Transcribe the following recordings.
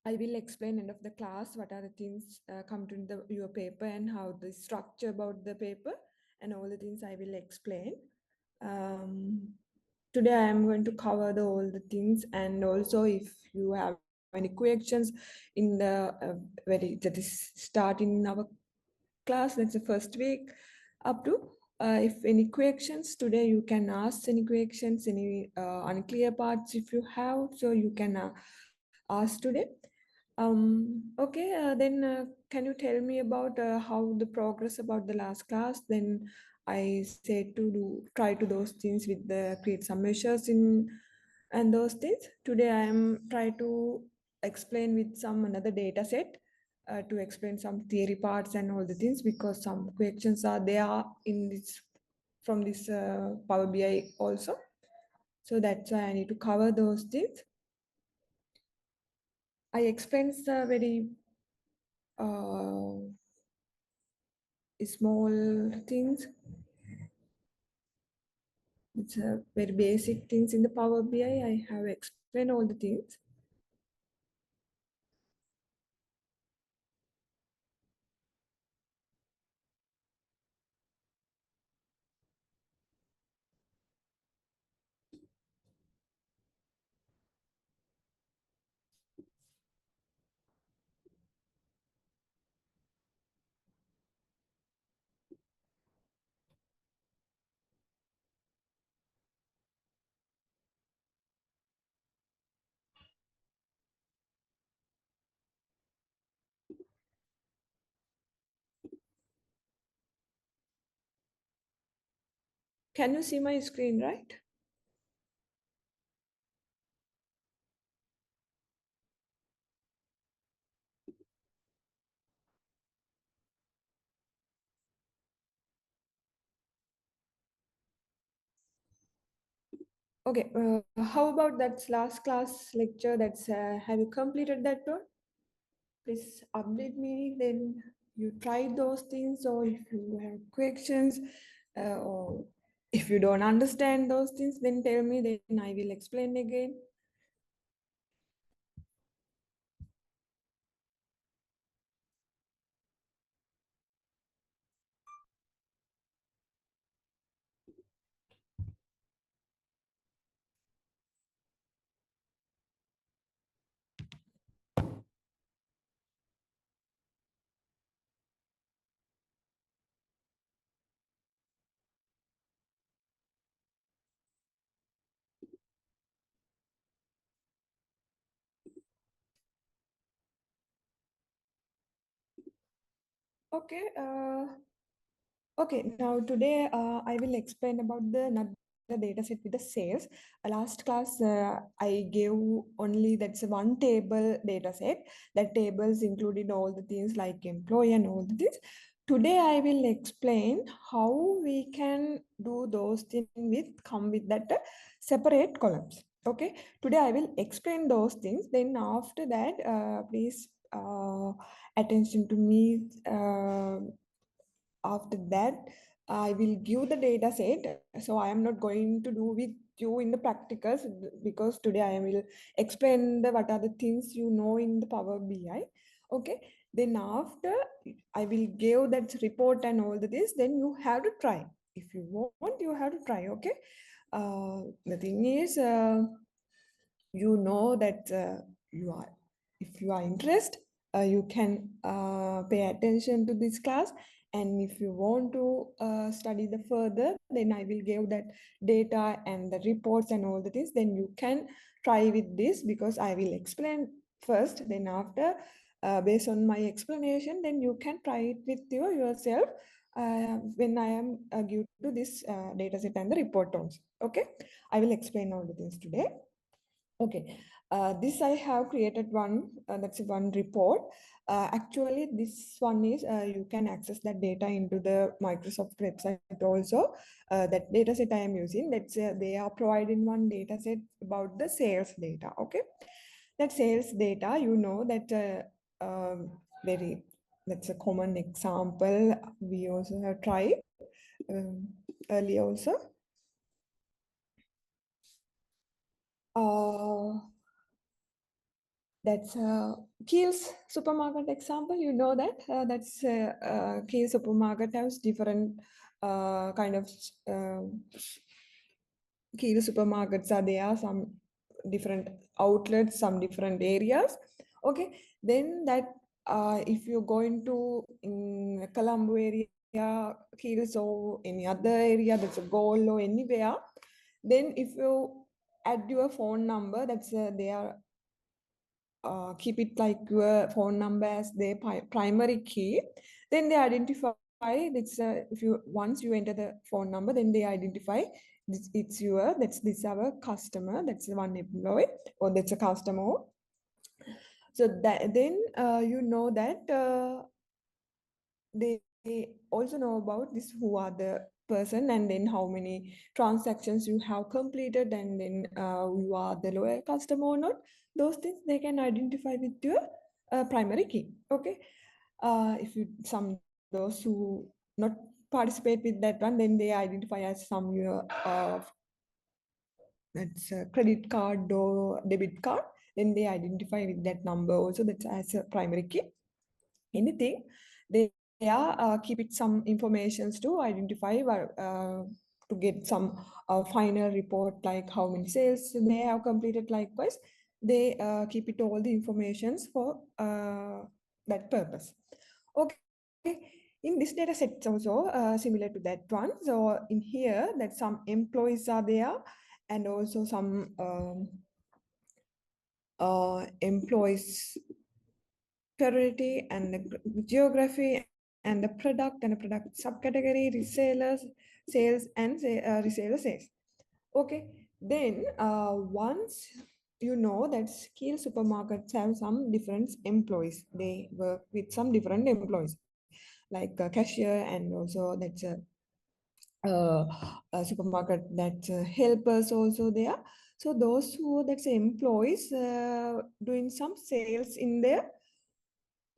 I will explain end of the class what are the things come to your paper and how the structure about the paper and all the things I will explain. Um, Today I am going to cover all the things, and also if you have any questions in the very that is starting in our class, that's the first week up to. If any questions today, you can ask any questions, any unclear parts if you have, so you can ask today. Okay, then can you tell me about how the progress about the last class? Then I said to try to those things with the create some measures in and those things. Today I am try to explain with some another data set to explain some theory parts and all the things because some questions are there in this from this Power BI also. So that's why I need to cover those things. I explained the very uh, small things. It's very basic things in the Power BI. I have explained all the things. Can you see my screen, right? Okay. How about that last class lecture? That's have you completed that one? Please update me. Then you try those things, or if you have questions, or if you don't understand those things, then tell me. Then I will explain again. Okay. Okay, now today I will explain about the not the data set with the sales. Last class I gave only that's a one table data set. That tables included all the things like employee and all the things. Today I will explain how we can do those things with come with that separate columns. Okay, today I will explain those things. Then after that, please attention to me. After that, I will give the data set. So I am not going to do with you in the practicals because today I will explain the what are the things you know in the Power BI. Okay. Then after I will give that report and all the this, then you have to try. If you want, you have to try. Okay. The thing is, you know that you are if you are interested, you can pay attention to this class, and if you want to study the further, then I will give that data and the reports and all the things, then you can try with this because I will explain first, then after based on my explanation, then you can try it with yourself when I am give to this data set and the report also. Okay, I will explain all the things today. Okay, this I have created one, that's one report. Actually, this one is you can access that data into the Microsoft website also. That data set I am using, that's they are providing one data set about the sales data. Okay, that sales data, you know that very that's a common example. We also have tried um, earlier also. Uh, That's Kiehl's supermarket example. You know that that's Kiel supermarket has different kind of uh, Kiel supermarkets are there. Some different outlets, some different areas. Okay, then that if you go into in Colombo area, Kiels or any other area, that's a goal or anywhere, then if you add your phone number, that's there keep it like your phone number as their primary key, then they identify it's if you once you enter the phone number, then they identify it's your this our customer, that's the one employee or that's a customer. So that then you know that they also know about this who are the person and then how many transactions you have completed and then you are the loyal customer or not. Those things they can identify with your primary key. Okay, if you some those who not participate with that one, then they identify as some your that's a credit card or debit card, then they identify with that number also, that's as a primary key. Anything they are keep it some informations to identify to get some final report like how many sales they have completed. Likewise they keep it all the informations for that purpose. Okay, in this data set also similar to that one. So in here that some employees are there and also some employees priority and the geography and the product subcategory, resellers, sales, and reseller sales. Okay, then once you know that scale supermarkets have some different employees, they work with some different employees like a cashier and also that's a supermarket that helpers also there. So those who that's employees doing some sales in their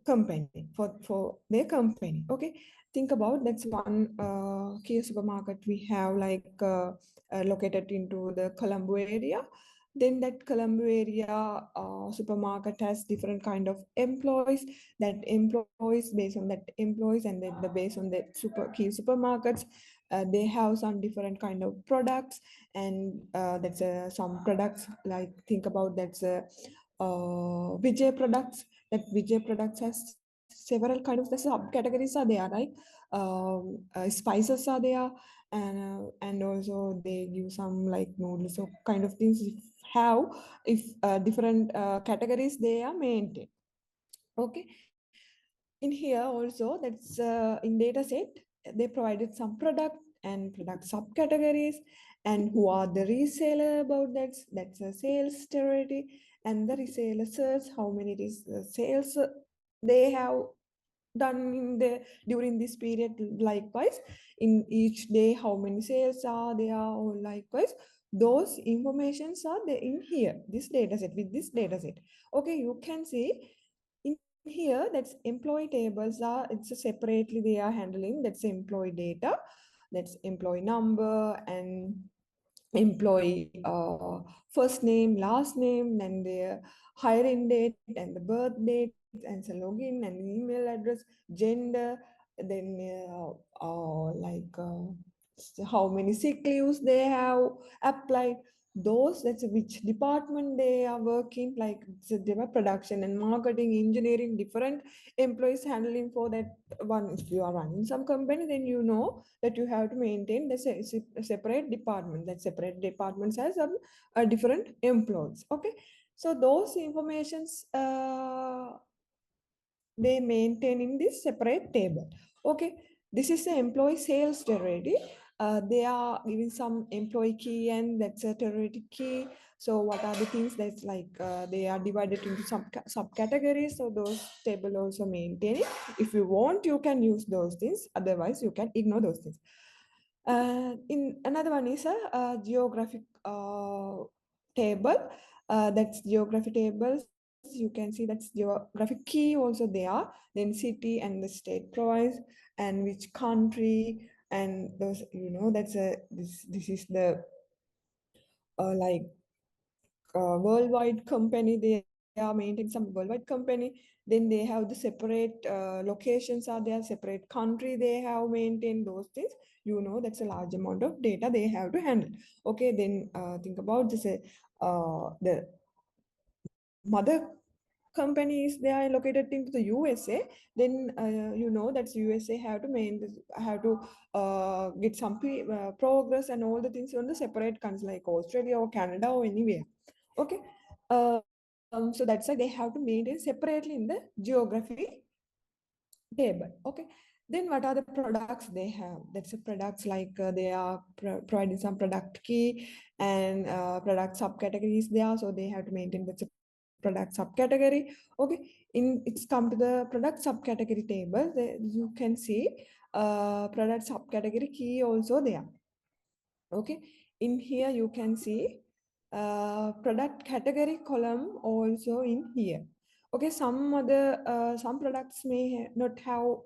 company for their company. Okay, think about that's one key supermarket we have like located into the Colombo area. Then that Colombo area supermarket has different kind of employees, that employees based on that employees and then the based on that super key supermarkets, they have some different kind of products. And that's some products like think about that's Vijay products. That Vijay products has several kind of the subcategories are there, right? Spices are there, and also they give some like noodles or kind of things. Have if different categories they are maintained. Okay, in here also that's in data set they provided some product and product subcategories and who are the reseller about that's a sales territory and the reseller search how many sales they have done in the during this period. Likewise in each day how many sales are there or likewise those informations are there in here this data set with this data set. Okay, you can see in here that's employee tables are it's a separately they are handling that's employee data, that's employee number and employee first name, last name, then their hiring date and the birth date and the login and email address, gender, then how many sick leaves they have applied. Those that's which department they are working, like they were production and marketing, engineering, different employees handling for that one. If you are running some company, then you know that you have to maintain the separate department. That separate departments has some different employees. Okay, so those informations they maintain in this separate table. Okay, this is the employee sales territory. They are giving some employee key and that's a territory key. So what are the things that's like they are divided into some subcategories. So those table also maintain it. If you want, you can use those things. Otherwise, you can ignore those things. In another one is a geographic table. That's geography tables. You can see that's geographic key also there. Then city and the state provides and which country and those that's a this is the like worldwide company there are maintaining some worldwide company. Then they have the separate locations are there, separate country they have maintained those things. That's a large amount of data they have to handle. Okay, then think about this. The mother companies they are located in the USA. Then that USA have to get some progress and all the things on the separate countries like Australia or Canada or anywhere. Okay, so that's why they have to maintain separately in the geography table. Okay, then what are the products they have? That's a products like they are providing some product key and product subcategories there, so they have to maintain that's a product subcategory. Okay, it's come to the product subcategory table. You can see product subcategory key also there. Okay, in here you can see product category column also in here. Okay, some products may not have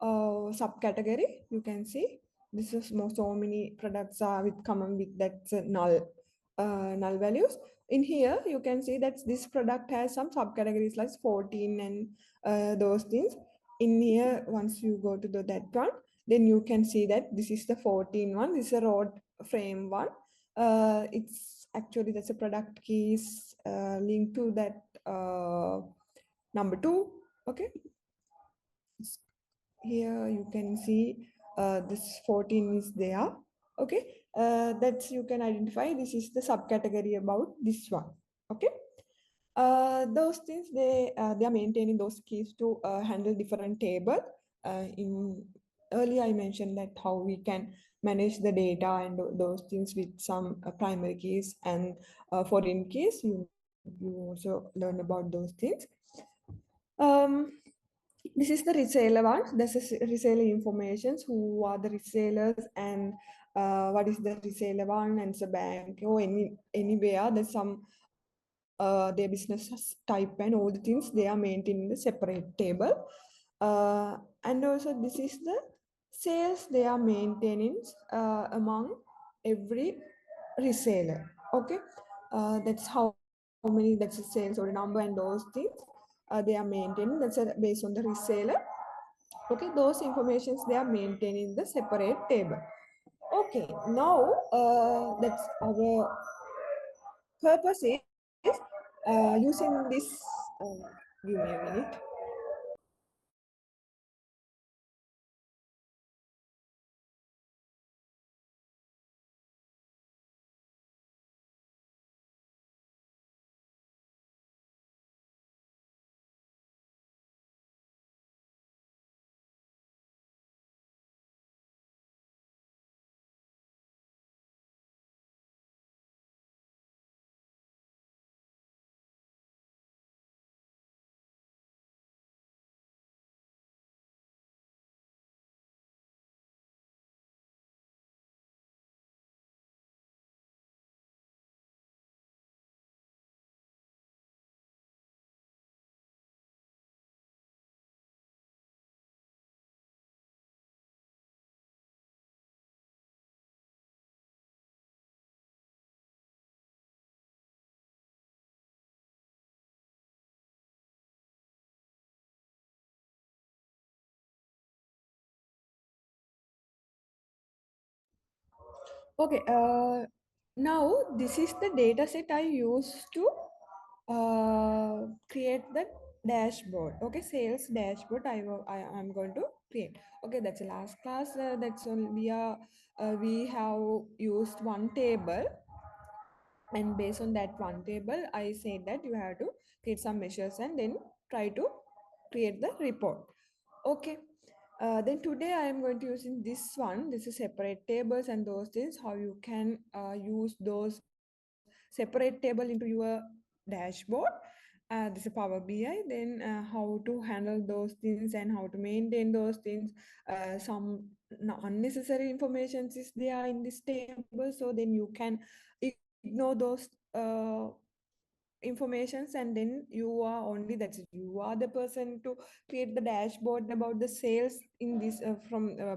subcategory. You can see this is so many products are with common with that's null values. In here you can see that this product has some subcategories like 14 and those things. In here once you go to that one, then you can see that this is the 14 one. This is a rod frame one. It's actually that's a product keys linked to that number 2. Okay, here you can see this 14 is there. Okay, that's you can identify this is the subcategory about this one. Okay, those things they are maintaining those keys to handle different table. In earlier I mentioned that how we can manage the data and those things with some primary keys and foreign keys. You also learn about those things. um, this is the reseller one. This is reseller informations, who are the resellers and what is the reseller one, and it's a bank or anywhere there's some their business type and all the things they are maintained in the separate table. And also this is the sales they are maintaining among every reseller. Okay, that's how many, that's a sales or a number and those things they are maintaining. That's based on the reseller. Okay, those informations they are maintaining the separate table. Okay, now that's our purpose is using this. Give me a minute. Okay, now this is the data set I used to create the dashboard. Okay, sales dashboard I am going to create. Okay, that's the last class. That's all we have used one table, and based on that one table I said that you have to create some measures and then try to create the report. Okay, then today I am going to use in this one. This is separate tables and those things, how you can use those separate table into your dashboard. This is Power BI. Then how to handle those things and how to maintain those things. Some unnecessary information is there in this table, so then you can ignore those informations, and then you are only that's it. You are the person to create the dashboard about the sales in this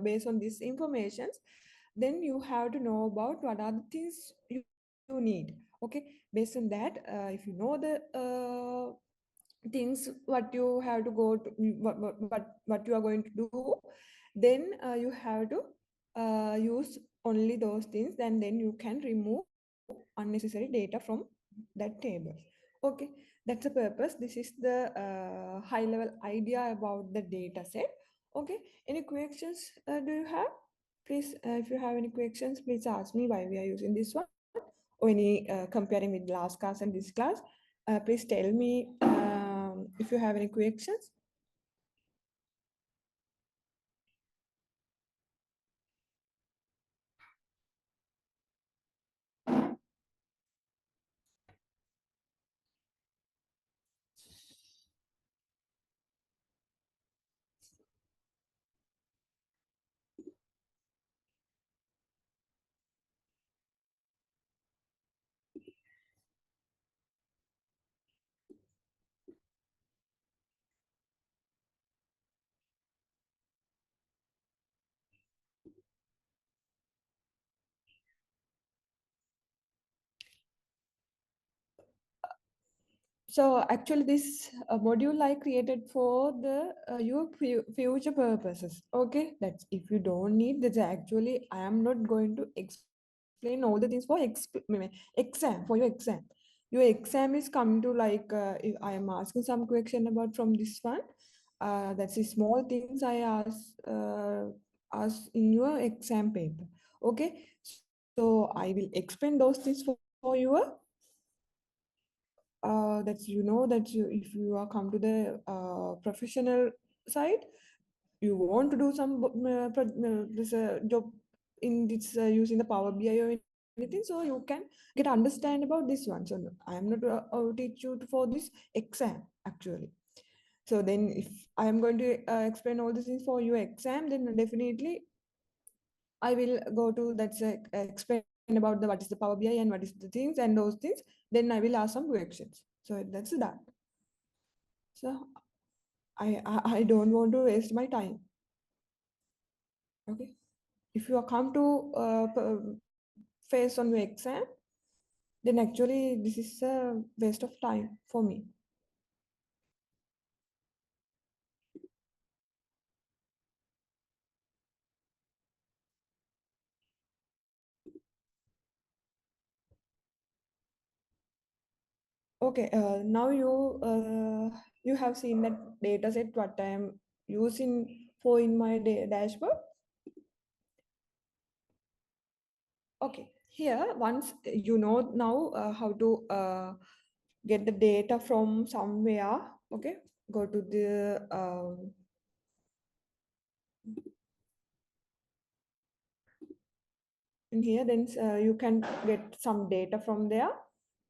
based on these informations. Then you have to know about what are the things you need. Okay, based on that, if you know the things what you have to go to, what you are going to do, then you have to use only those things, and then you can remove unnecessary data from that table. Okay, that's the purpose. This is the high level idea about the data set. Okay, any questions do you have? Please, if you have any questions, please ask me why we are using this one, or any comparing with last class and this class. Please tell me if you have any questions. So actually, this module I created for the your future purposes. Okay, that's if you don't need this. Actually, I am not going to explain all the things for exam for your exam. Your exam is coming to like if I am asking some question about from this one. That's the small things I ask in your exam paper. Okay, so I will explain those things for your that you know that you if you are come to the professional side, you want to do some this job in this using the Power BI or anything, so you can get understand about this one. So no, I am not teach you for this exam actually. So then if I am going to explain all these things for your exam, then definitely I will go to that's explain about the what is the Power BI and what is the things and those things. Then I will ask some questions. So that's that. So I don't want to waste my time. Okay. If you are come to face on your exam, then actually this is a waste of time for me. Okay. Now you have seen that data set what I am using for in my dashboard. Okay. Here, once you know now how to get the data from somewhere. Okay. Go to the in here, then you can get some data from there.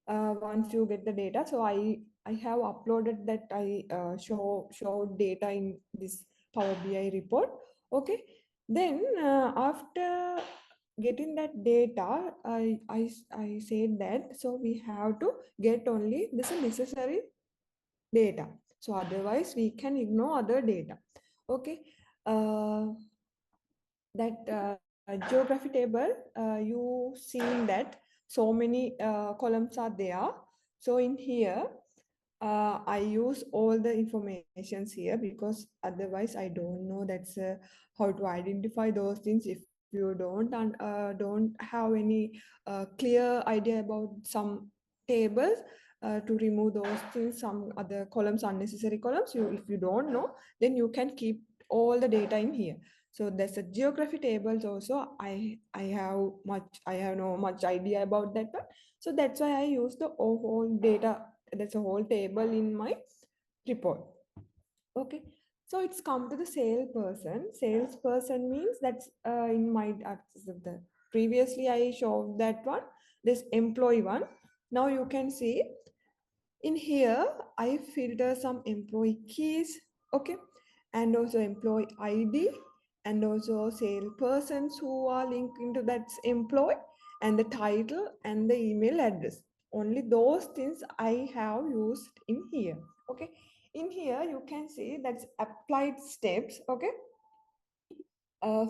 Once you get the data, so I have uploaded that I show data in this Power BI report. Okay, then after getting that data, I said that so we have to get only this necessary data, so otherwise we can ignore other data. Okay. uh, that geography table, you seen that so many columns are there. So in here, I use all the informations here because otherwise I don't know that's how to identify those things. If you don't have any clear idea about some tables, to remove those things, some other columns, unnecessary columns, you if you don't know, then you can keep all the data in here. So there's a geography tables also. I have no much idea about that one. So that's why I use the whole data. That's a whole table in my report. Okay. So it's come to the salesperson. Salesperson means that's in my the previously I showed that one. This employee one. Now you can see in here, I filter some employee keys, okay, and also employee ID, and also salespersons who are linked into that employee, and the title and the email address. Only those things I have used in here, okay. In here, you can see that's applied steps, okay.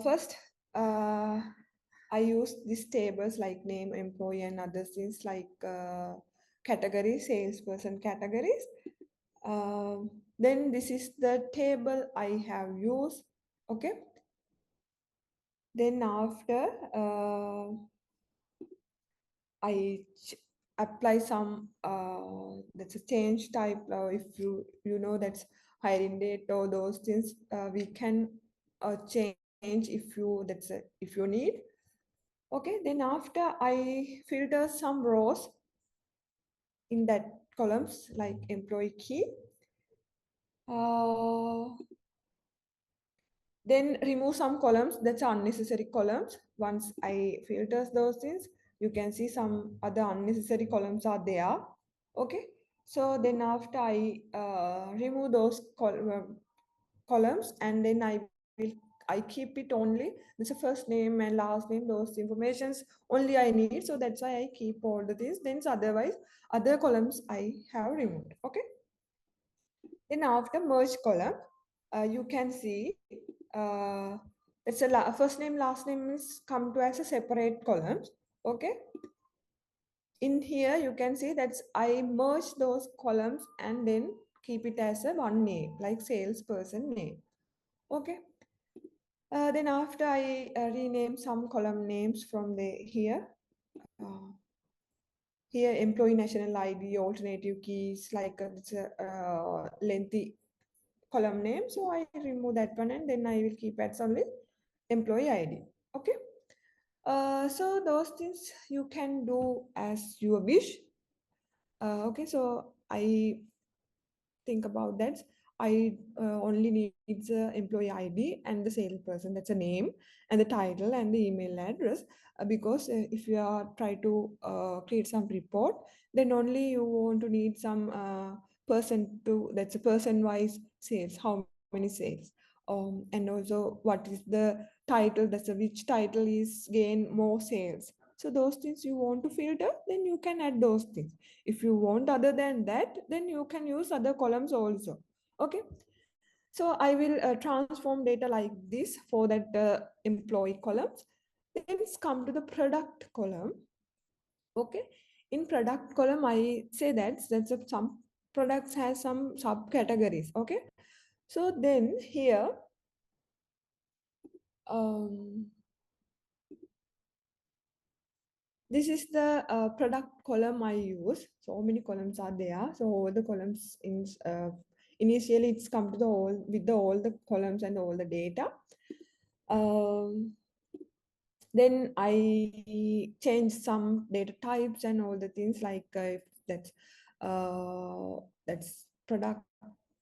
First, I use these tables like name, employee, and other things like categories, salesperson categories. Then this is the table I have used. Okay. Then after I apply some that's a change type. If you know that's hiring date or those things, we can change if you need. Okay. Then after I filter some rows in that columns like employee key. Uh, Then remove some columns that's unnecessary columns. Once I filters those things, you can see some other unnecessary columns are there. Okay. So then after I remove those columns, and then I keep it only. This is first name and last name, those informations only I need. So that's why I keep all the things. Then otherwise other columns I have removed. Okay. Then after merge column, you can see it's a first name, last name is come to as a separate columns. Okay. In here, you can see that I merge those columns and then keep it as a one name, like salesperson name. Okay. Then after I rename some column names from the here. Uh, Here, employee national ID, alternative keys, like it's a lengthy column name. So I remove that one and then I will keep as only employee ID. Okay. So those things you can do as you wish. Okay. So I think about that. I only need the employee ID and the salesperson. That's a name and the title and the email address. Because if you are try to create some report, then only you want to need some person to that's a person wise sales. How many sales? And also what is the title? That's a, which title is gain more sales. So those things you want to filter, then you can add those things. If you want other than that, then you can use other columns also. Okay. So I will transform data like this for that employee columns. Then it's come to the product column. Okay. In product column, I say that's some products has some subcategories. Okay. So then here, um, this is the product column I use. So many columns are there. So all the columns in initially it's come to the all with the all the columns and all the data. Um, then I change some data types and all the things like if that's product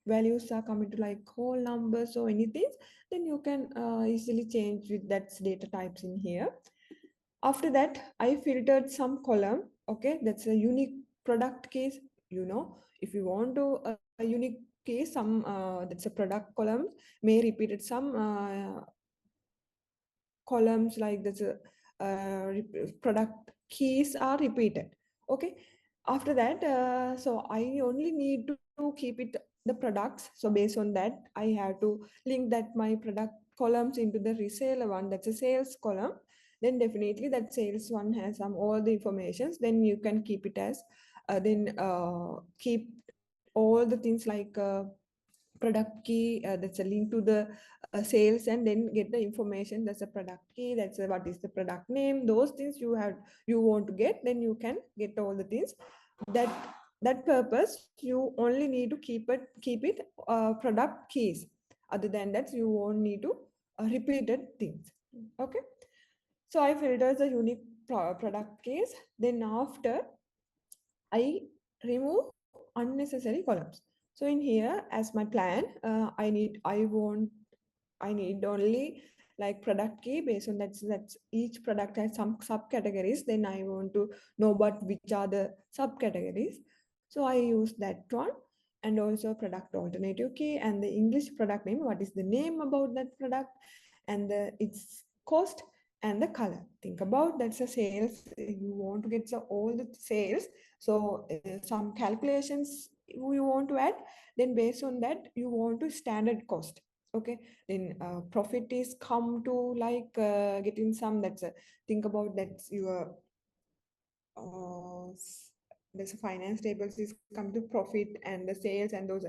values are coming to like whole numbers or anything, then you can easily change with that data types in here. After that, I filtered some column. Okay, that's a unique product case. You know, if you want to a unique case, some that's a product column may repeated some columns like this product keys are repeated. Okay. After that, so I only need to keep it the products. So based on that, I have to link that my product columns into the reseller one, that's a sales column. Then definitely that sales one has some all the informations. Then you can keep it as then keep all the things like product key, that's a link to the sales, and then get the information, that's a product key, that's a, what is the product name, those things you want to get, then you can get all the things. that that purpose you only need to keep it product keys. Other than that, you won't need to repeated things. Okay. So I filter the unique product keys. Then after I remove unnecessary columns. So in here, as my plan, I need only like product key. Based on that's each product has some subcategories. Then I want to know about which are the subcategories. So I use that one, and also product alternative key and the English product name. What is the name about that product, and its cost and the color. Think about that's a sales. You want to get all the sales, so some calculations you want to add. Then based on that, you want to standard cost. Okay. Then profit is come to like getting some, that's a think about that's your there's a finance tables is come to profit and the sales, and those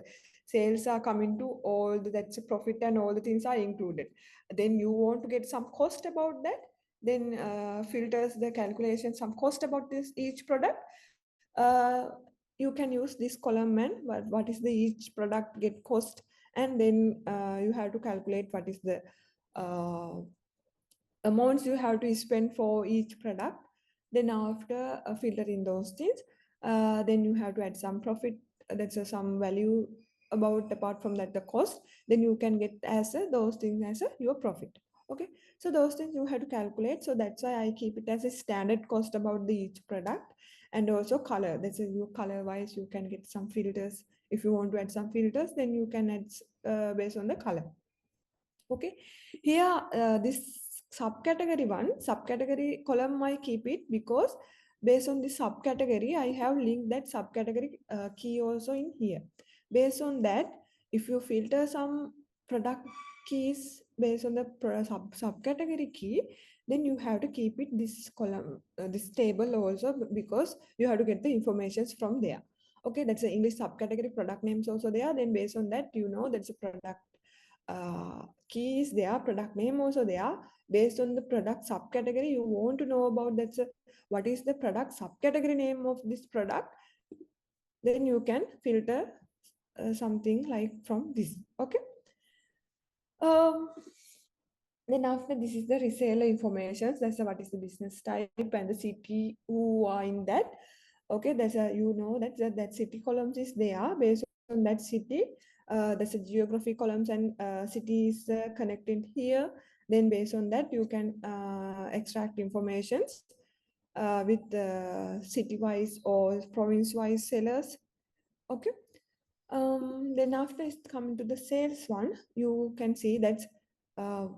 sales are coming to all that's a profit and all the things are included. Then you want to get some cost about that, then filters the calculation some cost about this each product. uh, you can use this column and what is the each product get cost, and then you have to calculate what is the uh, amounts you have to spend for each product. Then after filtering those things, then you have to add some profit, that's some value about apart from that the cost, then you can get as those things as your profit. Okay, so those things you have to calculate, so that's why I keep it as a standard cost about the each product. And also color, that's a you color wise you can get some filters. If you want to add some filters, then you can add based on the color. Okay, here this subcategory one, subcategory column I keep it because based on this subcategory, I have linked that subcategory key also in here. Based on that, if you filter some product keys based on the subcategory key, then you have to keep it this column, this table also because you have to get the informations from there. Okay, that's the English subcategory product names also there. Then based on that, you know that's a product key is there, product name also there. Based on the product subcategory, you want to know about that's what is the product subcategory name of this product. Then you can filter something like from this. Okay. Um, then after this is the reseller information. That's what is the business type and the city who are in that. Okay, that's a you know that city columns is there based on that city. That's a geography columns and cities connected here. Then based on that you can extract informations with city wise or province wise sellers. Okay. Then after it's coming to the sales one, you can see that's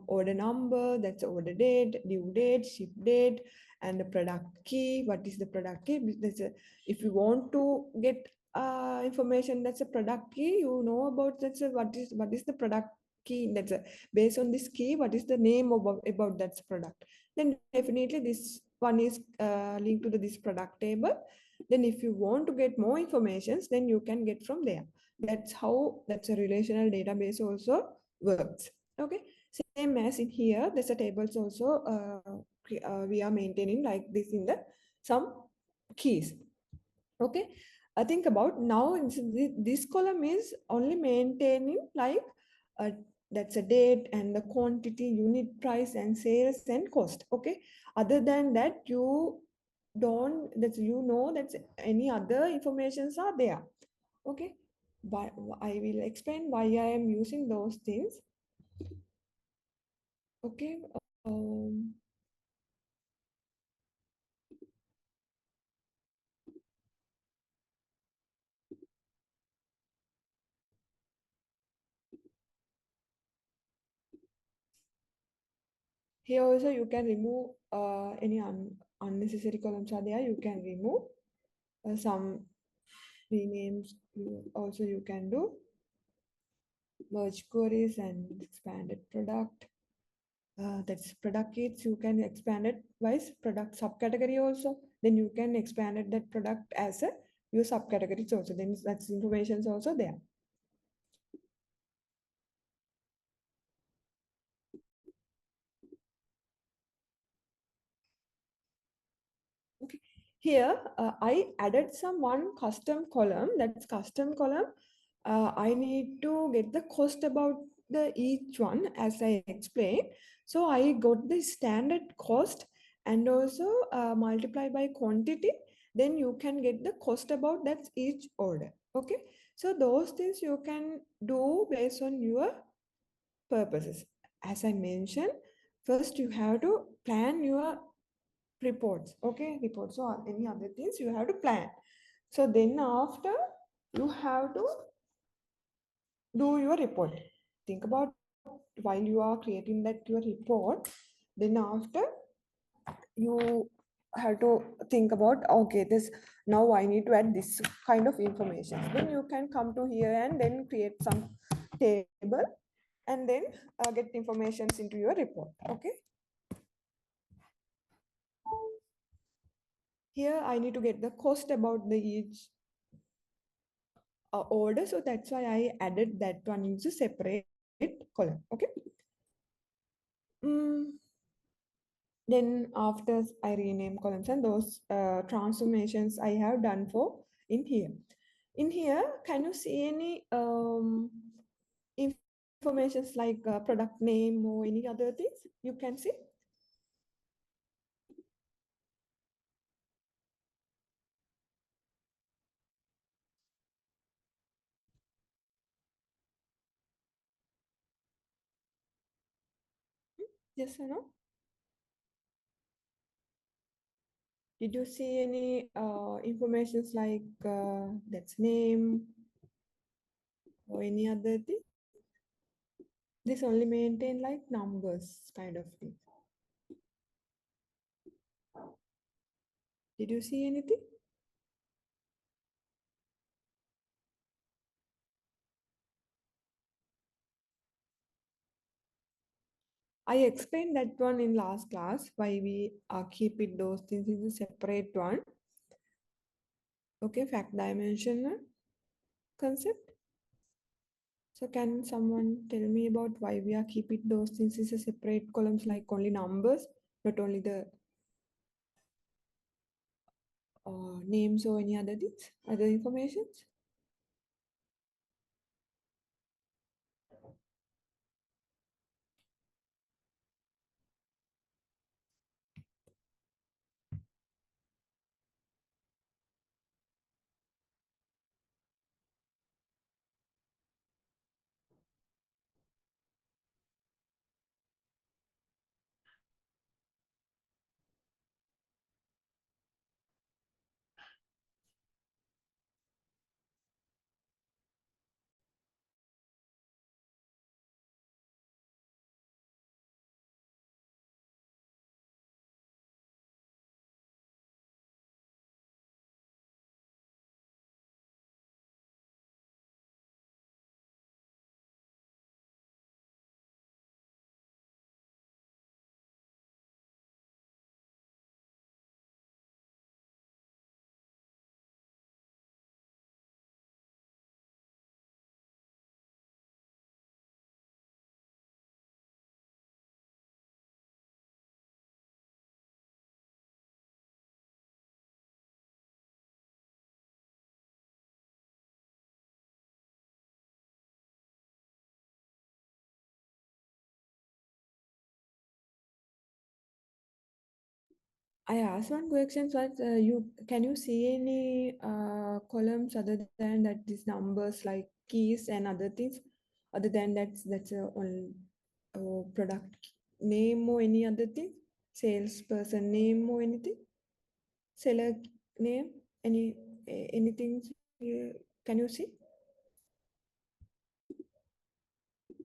order number, that's order date, due date, ship date, and the product key. What is the product key? That's a, if you want to get information that's a product key, you know about that's a, what is the product key. That's a, based on this key, what is the name about that product. Then definitely this one is linked to this product table. Then if you want to get more informations, then you can get from there. That's how that's a relational database also works. Okay, same as in here there's a tables also we are maintaining like this in the some keys. Okay, I think about now this column is only maintaining like uh, that's a date and the quantity, unit price and sales and cost. Okay, other than that you don't, that's you know that's any other informations are there. Okay, but I will explain why I am using those things. Okay, um, here also you can remove any unnecessary columns are there. You can remove some renames. Also you can do merge queries and expanded product. That's product kits. You can expand it wise product subcategory also. Then you can expand it that product as a your subcategories also. Then that's information also there. Okay. Here, I added some one custom column. That's custom column. I need to get the cost about the each one as I explained. So I got the standard cost and also multiply by quantity. Then you can get the cost about that each order. Okay. So those things you can do based on your purposes. As I mentioned, first you have to plan your reports. Okay, reports or any other things you have to plan. So then after you have to do your report. Think about while you are creating that your report, then after you have to think about okay this now I need to add this kind of information. Then you can come to here and then create some table and then get informations into your report. Okay. Here I need to get the cost about the each order. So that's why I added that one into separate column. Okay. Mm, then after I rename columns and those transformations I have done for in here. In here, can you see any informations like product name or any other things you can see? Yes or no? Did you see any informations like that's name or any other thing? This only maintain like numbers kind of thing. Did you see anything? I explained that one in last class why we keep it those things in a separate one. Okay, fact dimension concept. So can someone tell me about why we are keeping those things in a separate columns like only numbers, not only the names or any other things, other informations? I asked one question, but you can you see any columns other than that these numbers like keys and other things? Other than that's a on product name or any other thing? Salesperson name or anything? Seller name? Anything? Can you see?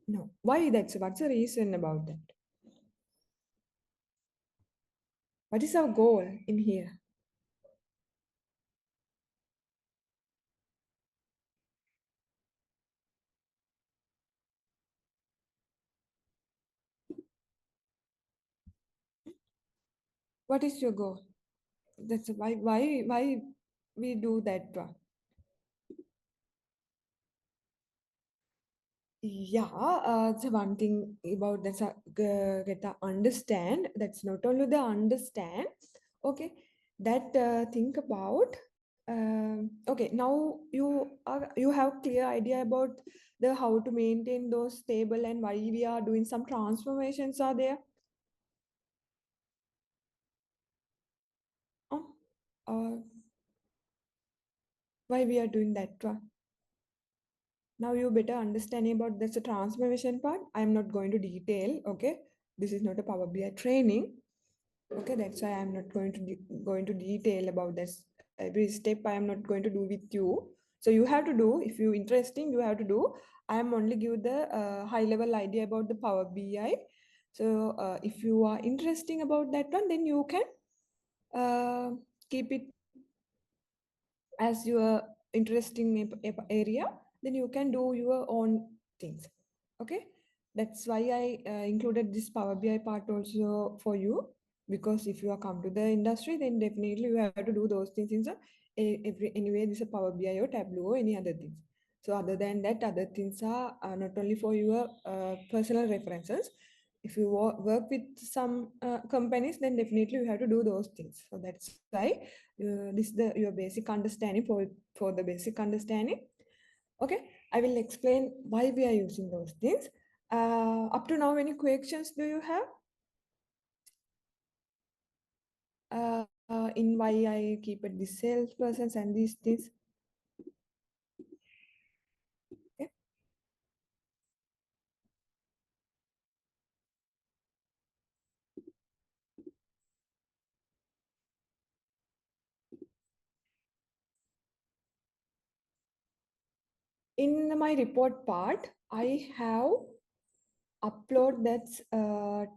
No. Why that's what's the reason about that? What is our goal in here? What is your goal? That's why we do that one. Yeah, the one thing about that's get to understand. That's not only the understand. Okay, that think about. Okay, now you have clear idea about the how to maintain those stable and why we are doing some transformations are there. Oh, uh, why we are doing that one. Now you better understanding about this transformation part. I am not going to detail. Okay, this is not a Power BI training. Okay, that's why I'm not going to detail about this. Every step I am not going to do with you. So you have to do if you interesting. You have to do. I am only give the high level idea about the Power BI. So if you are interesting about that one, then you can uh, keep it as your interesting area, then you can do your own things. Okay, that's why I included this Power BI part also for you. Because if you are come to the industry, then definitely you have to do those things in the every anyway. This is a Power BI or Tableau or any other things. So other than that, other things are not only for your personal references. If you work with some companies, then definitely you have to do those things. So that's why this is the your basic understanding for the basic understanding. Okay, I will explain why we are using those things. Up to now, any questions do you have? In why I keep it the salespersons and these things. Okay. In my report part, I have upload that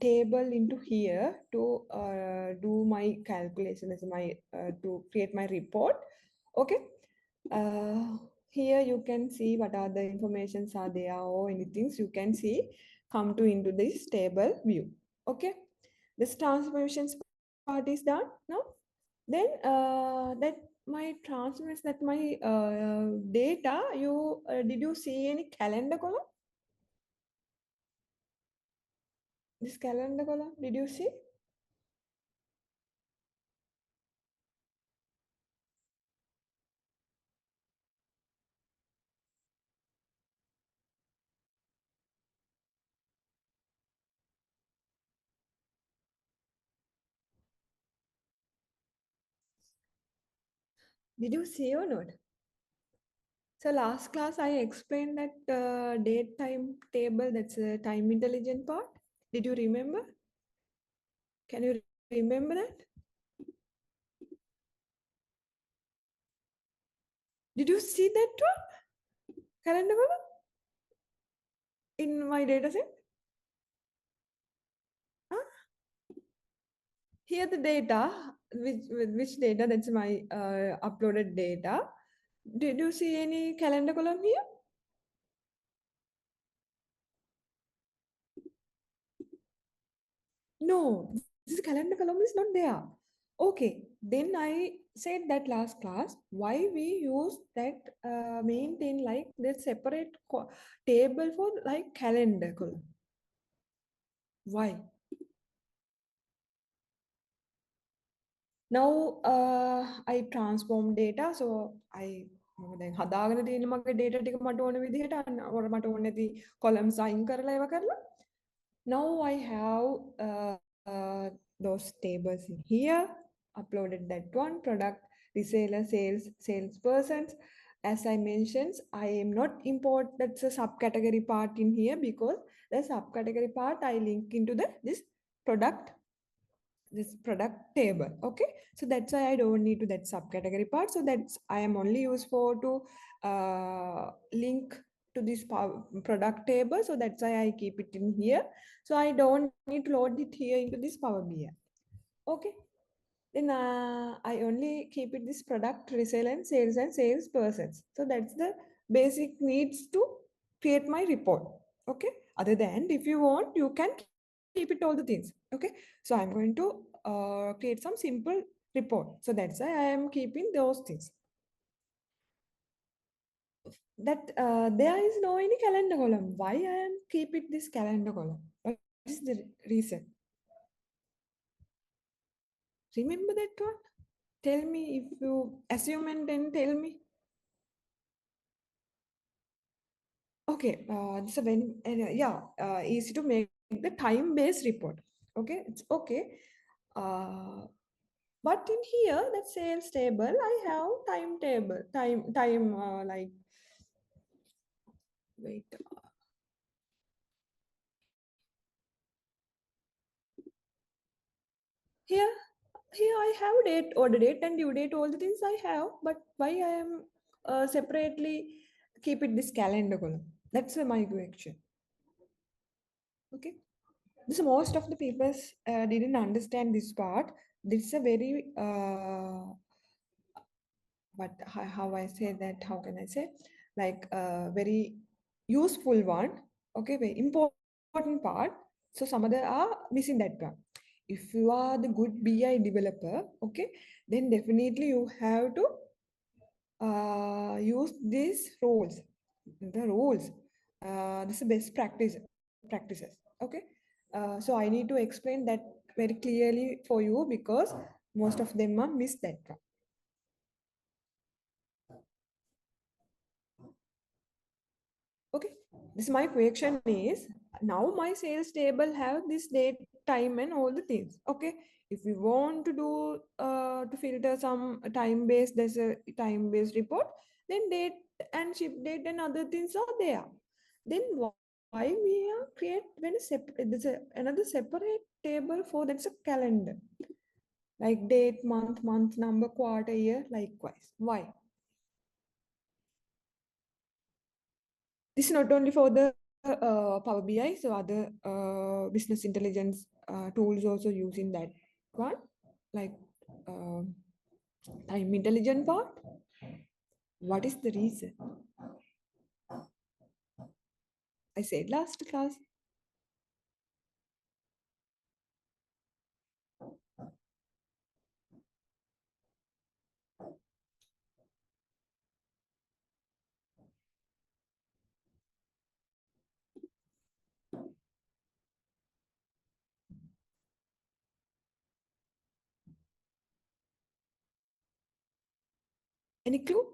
table into here to do my calculation as my to create my report. Okay. uh, Here you can see what are the informations are there or anything you can see come to into this table view. Okay, this transformations part is done now. Then that my transformations, that my data, you did you see any calendar column? This calendar column, did you see? Did you see or not? So last class I explained that date time table, that's a time intelligent part. Did you remember? Can you remember that? Did you see that one? Calendar column in my data set? Huh? Here the data, which data, that's my uploaded data. Did you see any calendar column here? No, this calendar column is not there. Okay, then I said that last class why we use that maintain like that separate table for like calendar column. Why? Now I transform data, so I දැන් හදාගෙන තියෙන මගේ data ටික මට ඕන විදිහට මට ඕන නැති columns අයින් කරලා ඒවා කරලා. Now I have those tables in here, uploaded that one, product, reseller, sales, salespersons. As I mentioned, I am not import that's a subcategory part in here because the subcategory part I link into the this product this product table. Okay, so that's why I don't need to that subcategory part. So that's I am only used for to link to this product table. So that's why I keep it in here. So I don't need to load it here into this Power BI. Okay, then I only keep it this product resale and sales persons. So that's the basic needs to create my report. Okay, other than if you want, you can keep it all the things. Okay, so I'm going to create some simple report. So that's why I am keeping those things. That there is no any calendar column. Why I am keep it this calendar column? What is the reason? Remember that one? Tell me if you assume and then tell me. Okay, this is a very easy to make the time-based report. Okay, it's okay. But in here, that sales table, I have timetable, time like wait. Here, here I have date, order date, and due date. All the things I have, but why I am separately keep it this calendar column? That's my question. Okay. So most of the people didn't understand this part. This is a very but how I say that, how can I say, like a very useful one. Okay, very important part. So some other are missing that one. if you are the good BI developer, okay, then definitely you have to use these rules. The rules. This is the best practices. Okay. So I need to explain that very clearly for you because most of them are miss that one. Okay, this my question is now my sales table have this date, time, and all the things. Okay, if we want to do to filter some time based, there's a time based report, then date and ship date and other things are there. Then why we are create when a separate there's another separate table for that's a calendar like date, month number, quarter, year, likewise. Why? This is not only for the Power BI, so other business intelligence tools also using that one, like uh, time intelligent part. What is the reason? I said last class. Any clue?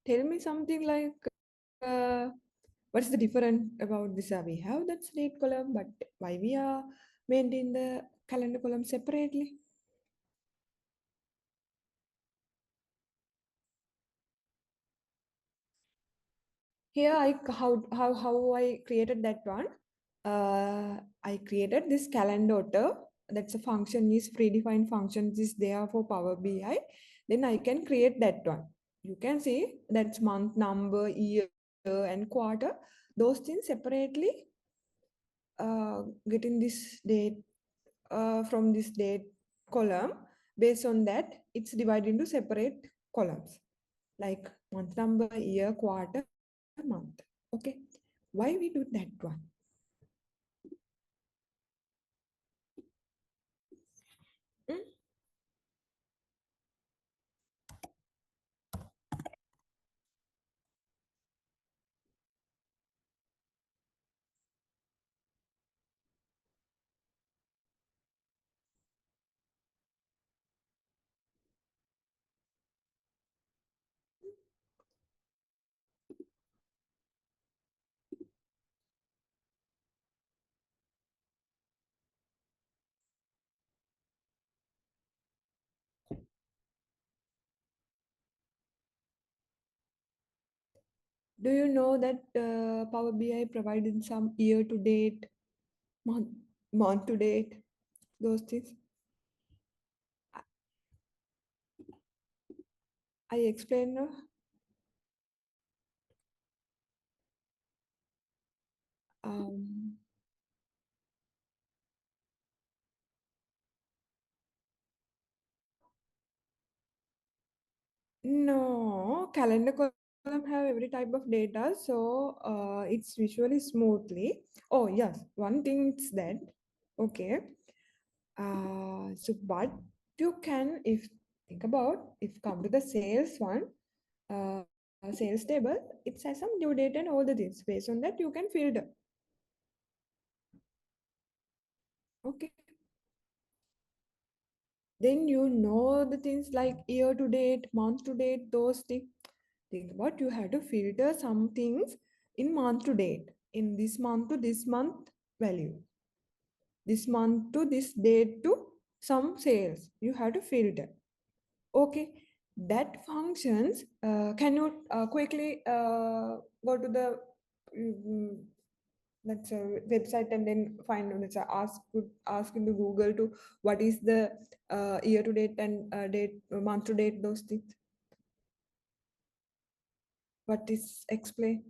Tell me something like what's the difference about this? We have that date column, but why we are maintaining the calendar column separately? Here how I created that one. I created this calendar. That's a function is predefined functions is there for Power BI. Then I can create that one. You can see that's month, number, year, and quarter. Those things separately getting this date from this date column. Based on that, it's divided into separate columns like month number, year, quarter, month. Okay, why we do that one? Mm? Do you know that Power BI provided some year to date, month, month to date, those things? I I explained. Um, no, calendar column have every type of data, so it's visually smoothly. Oh yes, one thing is that okay. So but you can if think about if come to the sales one, uh, sales table, it has some due date and all the things. Based on that, you can filter. Okay. Then you know the things like year to date, month to date, those things. Think about you have to filter some things in month to date, in this month to this month value, this month to this date to some sales. You have to filter. Okay, that functions. Can you quickly go to the mm, let's website and then find let's ask into Google to what is the year to date and date month to date those things. What is explain?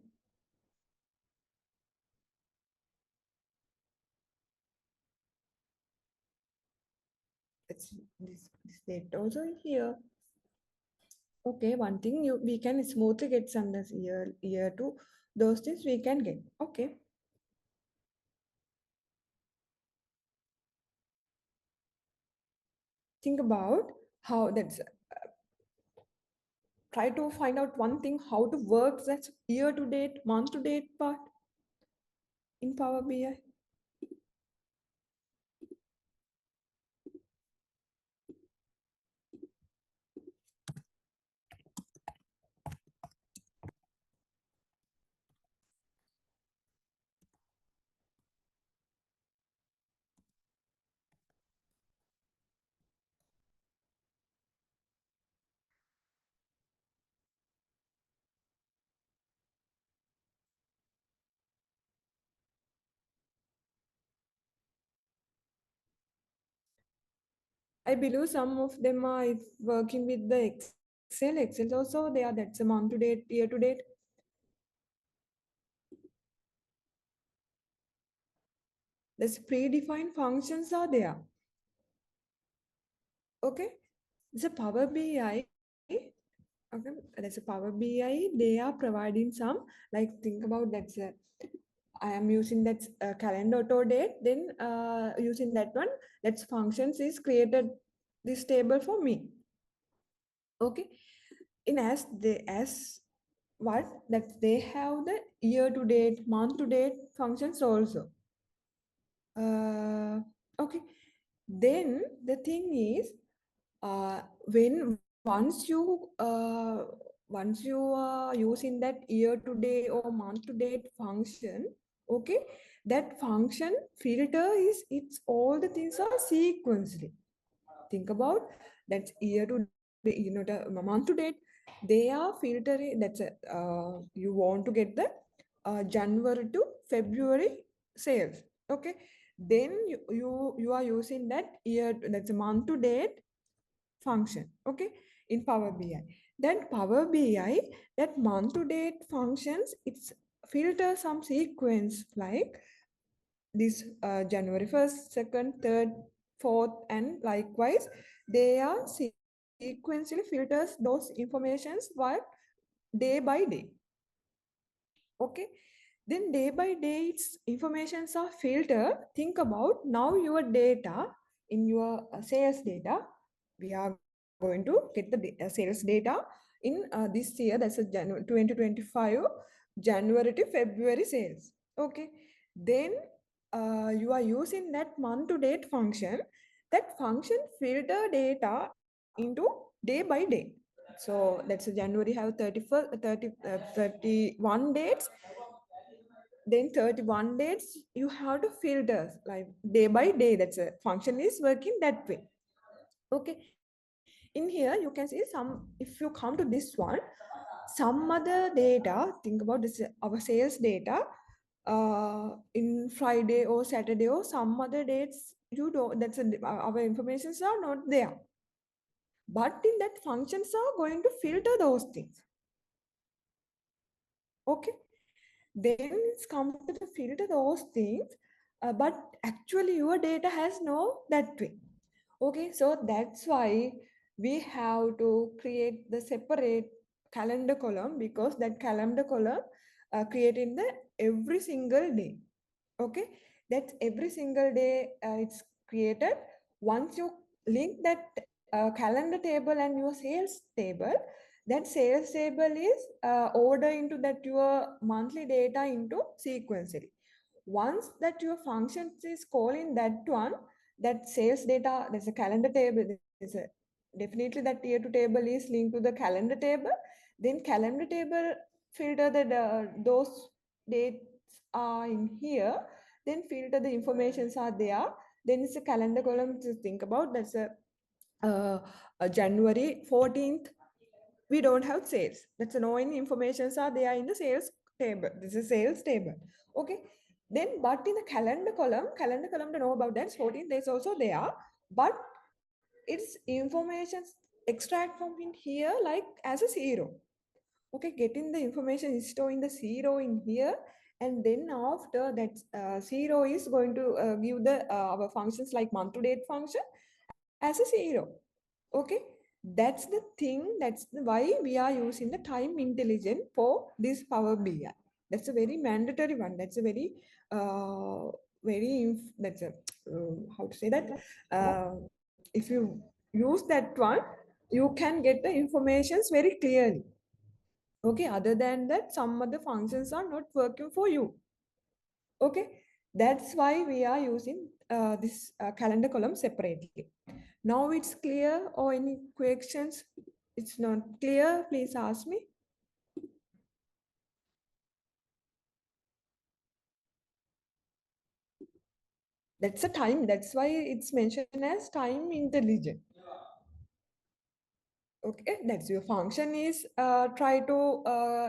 It's this date also here. Okay, one thing you we can smoothly get some this year to those things we can get. Okay. think about how that's try to find out one thing how to work that year to date, month to date part in Power BI. I believe some of them are working with the Excel. Excel also they are that's a month to date, year to date. There's predefined functions are there. Okay, the Power BI. Okay, that's a Power BI. They are providing some like think about that's a I am using that calendar auto date. Then using that one, that's functions is created this table for me. Okay, in as what that they have the year to date, month to date functions also. Uh, okay, then the thing is when once you are using that year to date or month to date function, okay, that function filter is it's all the things are sequentially. Think about that's year to the month to date, they are filtering that's a, you want to get the January to February sales. Okay, then you are using that year that's a month to date function, okay, in Power BI. Then Power BI, that month to date functions, it's filter some sequence like this January 1st, 2nd, 3rd, 4th, and likewise, they are sequentially filters those informations what day by day. Okay, then day by day its informations are filtered. Think about now your data in your sales data. We are going to get the sales data in this year, that's a January 2025 January to February sales. Okay, then you are using that month to date function. That function filter data into day by day. So let's say January have 31st, 31 dates. Then 31 dates you have to filter like day by day. That's a function is working that way. Okay. In here you can see some if you come to this one, some other data, think about this our sales data in Friday or Saturday or some other dates you don't that's our informations are not there. But in that functions are going to filter those things. Okay, then it's come to the filter those things, but actually your data has no that way. Okay, so that's why we have to create the separate calendar column because that calendar column creating the every single day. Okay, that's every single day it's created. Once you link that calendar table and your sales table, that sales table is order into that your monthly data into sequentially. Once that your functions is calling that one, that sales data, there's a calendar table, there's a definitely that tier two table is linked to the calendar table. Then calendar table filter that those dates are in here. Then filter the informations are there. Then it's a calendar column to think about. That's a January 14th. We don't have sales. That's a knowing informations are there in the sales table. This is sales table. Okay. Then, but in the calendar column to know about that 14th days also there. But it's information extract from in here like as a zero. Okay, getting the information is storing the zero in here, and then after that zero is going to give the our functions like month to date function as a zero. Okay, that's the thing. That's why we are using the time intelligence for this Power BI. That's a very mandatory one. That's a very very that's a how to say that if you use that one, you can get the informations very clearly. Okay, other than that, some other functions are not working for you. Okay, that's why we are using this calendar column separately. Now it's clear, or any questions? It's not clear, please ask me. That's a time, that's why it's mentioned as time intelligent. Okay, that's your function is try to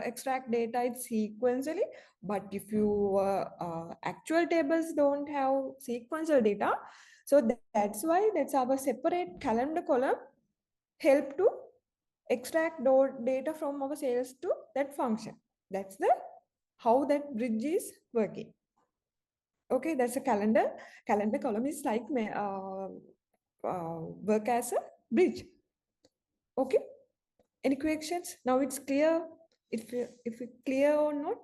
extract data it sequentially. But if you actual tables don't have sequential data, so that's why that's our separate calendar column help to extract data from our sales to that function. That's the how that bridge is working. Okay, that's a calendar. Calendar column is like work as a bridge. Okay. Any questions? Now it's clear. If it's clear or not,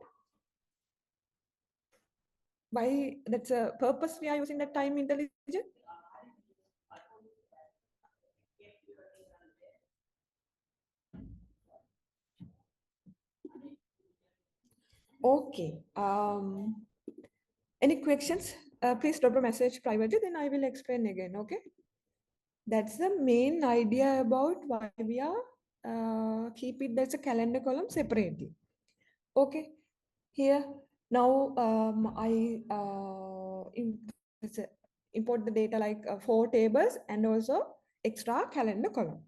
why that's a purpose we are using the time intelligence. Okay. Any questions? Please drop a message privately. Then I will explain again. Okay. That's the main idea about why we are keep it that's a calendar column separately. Okay. Here now I import the data like 4 tables and also extra calendar column,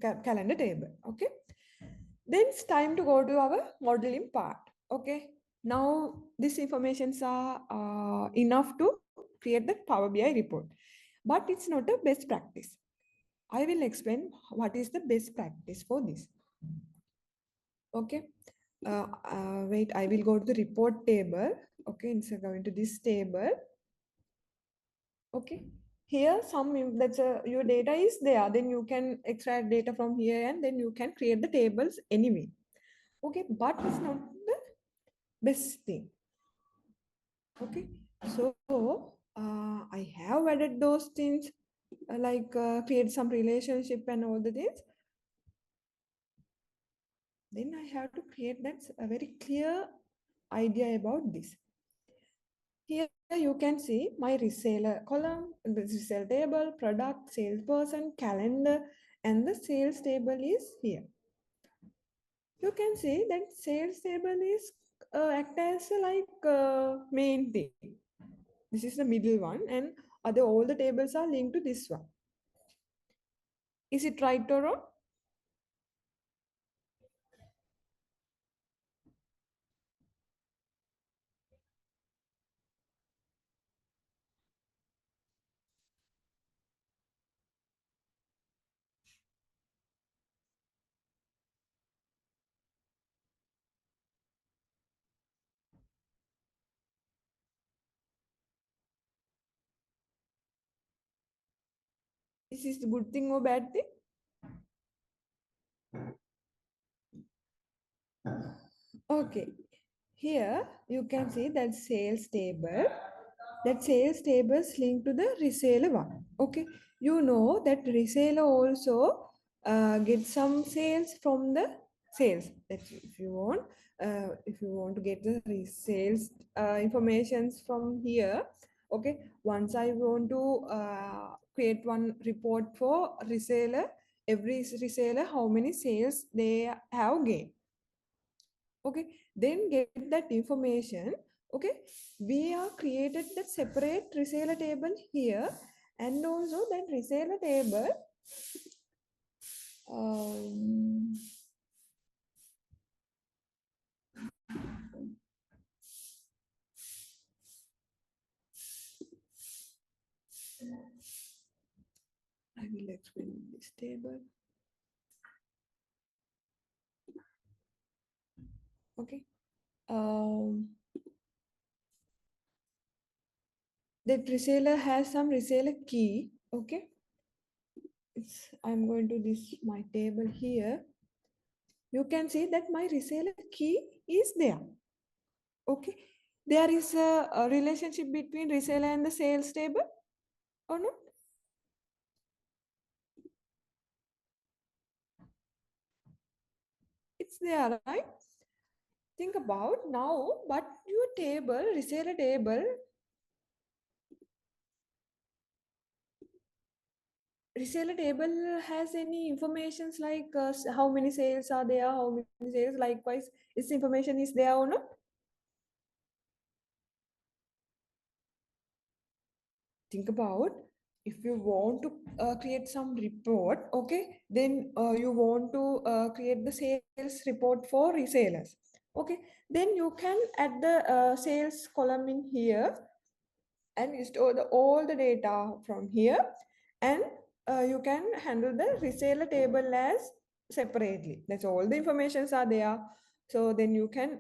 calendar table. Okay. Then it's time to go to our modeling part. Okay. Now these informations are enough to create the Power BI report, but it's not a best practice. I will explain what is the best practice for this. Okay. Wait, I will go to the report table. Okay, instead of going to this table. Okay. Here, that's your data is there. Then you can extract data from here and then you can create the tables anyway. Okay, but it's not the best thing. Okay, so I have added those things like create some relationship and all the things. Then I have to create that's a very clear idea about this. Here you can see my reseller column, the resale table, product, salesperson, calendar, and the sales table is here. You can see that sales table is act as like main thing. This is the middle one, and other all the tables are linked to this one. Is it right or wrong? Is this a good thing or bad thing? Okay, here you can see that sales table. That sales table is linked to the reseller one. Okay, you know that reseller also get some sales from the sales. That if you want to get the sales informations from here. Okay, once I want to create one report for reseller, every reseller how many sales they have gained. Okay, then get that information. Okay, we are created that separate reseller table here, and also that reseller table um, I will explain this table. Okay, um, that reseller has some reseller key. Okay, I'm going to this my table here. You can see that my reseller key is there. Okay, there is a relationship between reseller and the sales table or not? it's there, right? Think about now, but your table, reseller table, reseller table has any informations like how many sales are there, how many sales, likewise, this information is there or not? Think about if you want to create some report, okay, then you want to create the sales report for resellers, okay, then you can add the sales column in here and you store all the data from here, and you can handle the reseller table as separately. That's all the informations are there. So then you can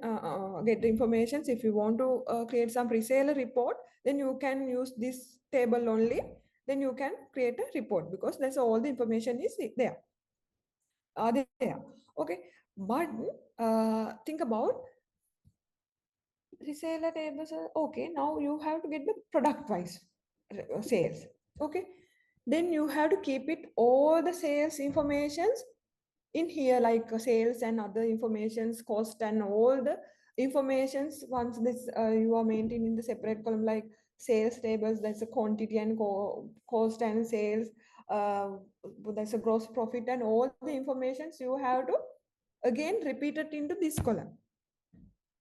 get the informations. If you want to create some reseller report, then you can use this table only. Then you can create a report because that's all the information is there. Are there? Okay, but think about reseller tables are okay. Now you have to get the product wise sales. Okay, then you have to keep it all the sales informations in here, like sales and other informations, cost and all the informations. Once this you are maintaining the separate column like sales tables, that's a quantity and cost and sales. Uh, that's a gross profit and all the informations you have to again repeat it into this column.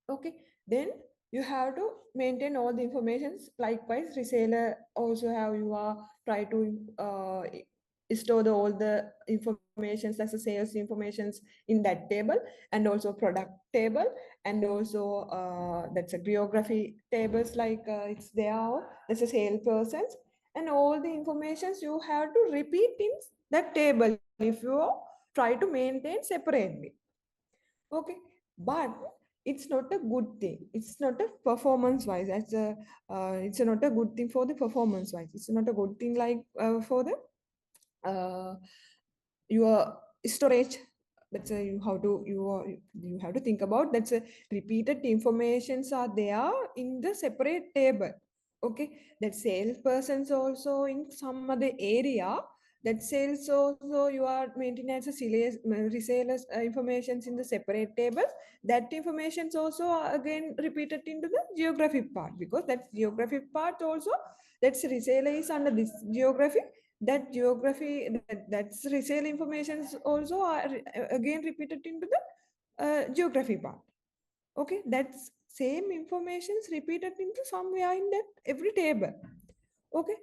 Okay, then you have to maintain all the informations. Likewise, reseller also have you are try to store all the informations as a sales informations in that table, and also product table, and also that's a geography tables, like it's there, that's a salespersons, and all the informations you have to repeat in that table if you try to maintain separately. Okay, but it's not a good thing. It's not a performance wise. It's not a good thing for the performance wise. It's not a good thing like for the uh, your storage. That's a you how to you have to think about. That's a repeated informations are there in the separate table. Okay, that salespersons also in some other area, that sales also you are maintaining as a resellers informations in the separate tables. That informations also are again repeated into the geographic part, because that geographic part also, that's reseller is under this geography. That geography, that's resale informations also are again repeated into the geography part. Okay, that's same informations repeated into somewhere in that every table. Okay,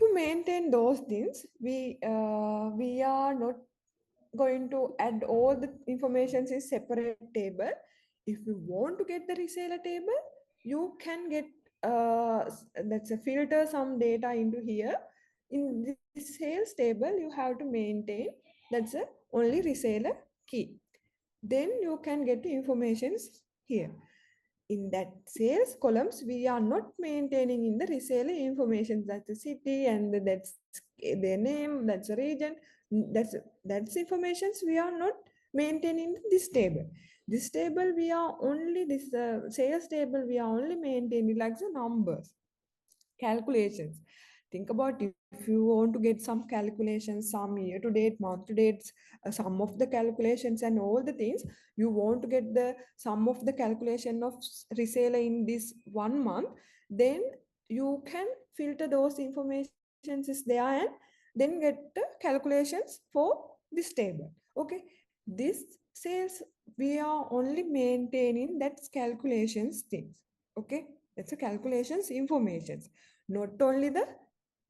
to maintain those things, we are not going to add all the informations in separate table. If you want to get the reseller table, you can get that's a filter some data into here. In this sales table you have to maintain, that's a only reseller key, then you can get the informations here. In that sales columns, we are not maintaining in the reseller information. That's the city and that's their name, that's a region, that's informations we are not maintaining this table. This table we are only this sales table we are only maintaining like the numbers, calculations. Think about if you want to get some calculations, some year to date, month to date, some of the calculations and all the things, you want to get the sum of the calculation of reseller in this 1 month, then you can filter those informations is there and then get the calculations for this table. Okay, this says we are only maintaining that calculations things. Okay, that's a calculations informations, not only the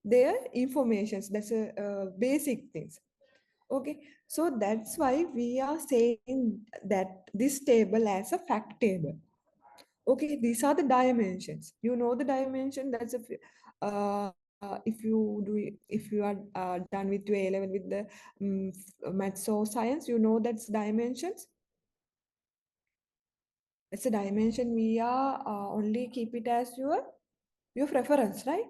their informations. That's a basic things. Okay, so that's why we are saying that this table as a fact table. Okay, these are the dimensions. You know the dimension. That's a if you do if you are done with your A level with the maths or science, you know that's dimensions. It's a dimension. We are only keep it as your preference, right?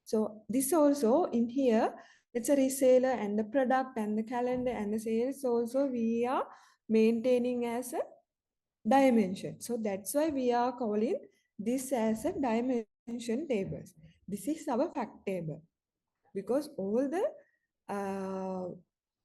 So this also in here, it's a reseller and the product and the calendar and the sales also we are maintaining as a dimension. So that's why we are calling this as a dimension tables. This is our fact table, because all the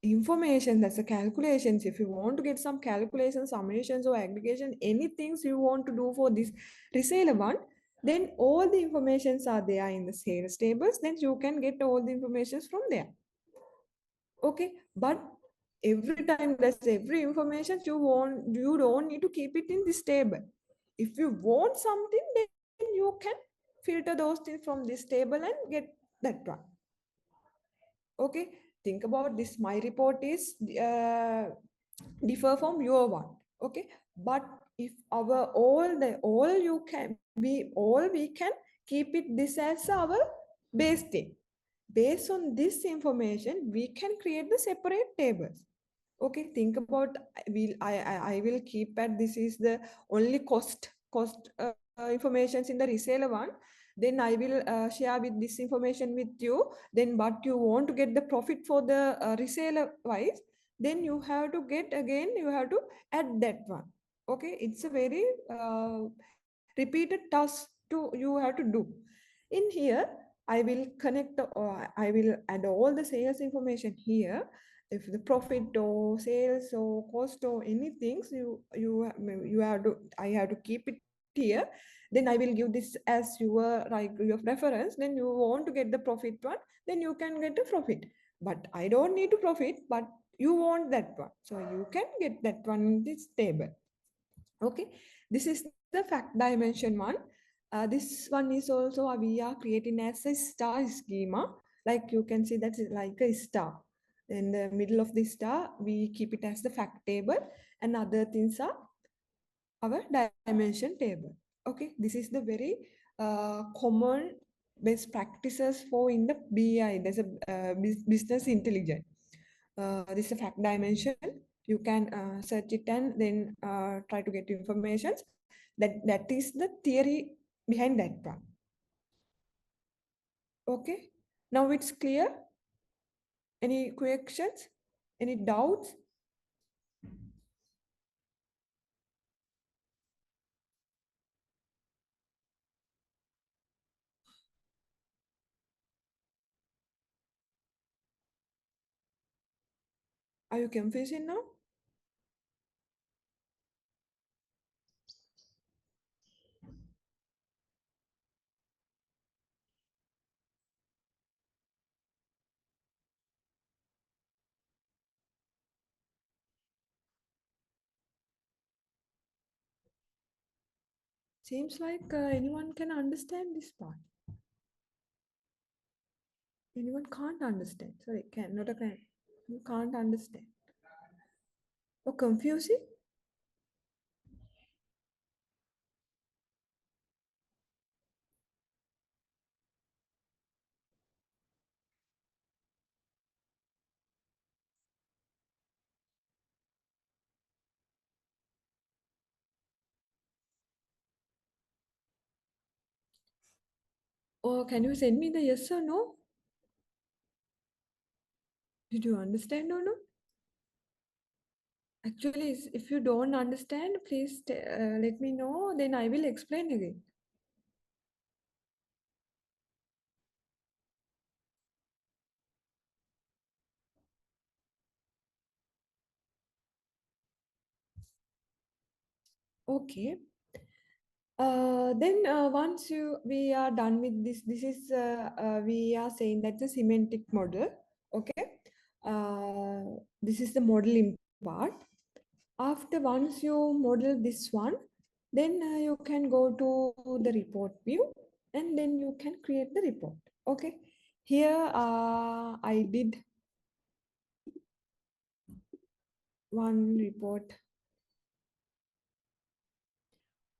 information, that's the calculations. If you want to get some calculations, summations or aggregation, anything you want to do for this reseller one, then all the informations are there in the sales tables, then you can get all the informations from there. Okay, but every time that's every information you want, you don't need to keep it in this table. If you want something, then you can filter those things from this table and get that one. Okay, think about this. My report is differ from your one. Okay, but if our all you can we all we can keep it this as our base thing. Based on this information, we can create the separate tables. Okay, think about, I will keep at this is the only cost informations in the reseller one. Then I will share with this information with you. Then but you want to get the profit for the reseller wise, then you have to get again, you have to add that one. Okay, it's a very repeated task to you have to do. In here I will connect I will add all the sales information here. If the profit or sales or cost or anything, so you have to, I have to keep it here. Then I will give this as your, like your preference. Then you want to get the profit one, then you can get a profit. But I don't need to profit, but you want that one, so you can get that one in this table. Okay, this is the fact dimension one. This one is also we are creating as a star schema. Like you can see that's like a star. In the middle of the star, we keep it as the fact table, and other things are our dimension table. Okay, this is the very common best practices for in the BI. There's a business intelligence. This is a fact dimension. You can search it and then try to get information. That is the theory behind that one. Okay, now it's clear. Any questions? Any doubts? Are you confused now? Seems like anyone can understand this part. Anyone can't understand. Sorry, can not a can. You can't understand. Or confusing? Or can you send me the yes or no? Did you understand or not? Actually, if you don't understand, please let me know. Then I will explain again. Okay. Then once we are done with this, this is we are saying that's a semantic model. Okay. This is the modeling part. After once you model this one, then you can go to the report view and then you can create the report. Okay. Here I did one report.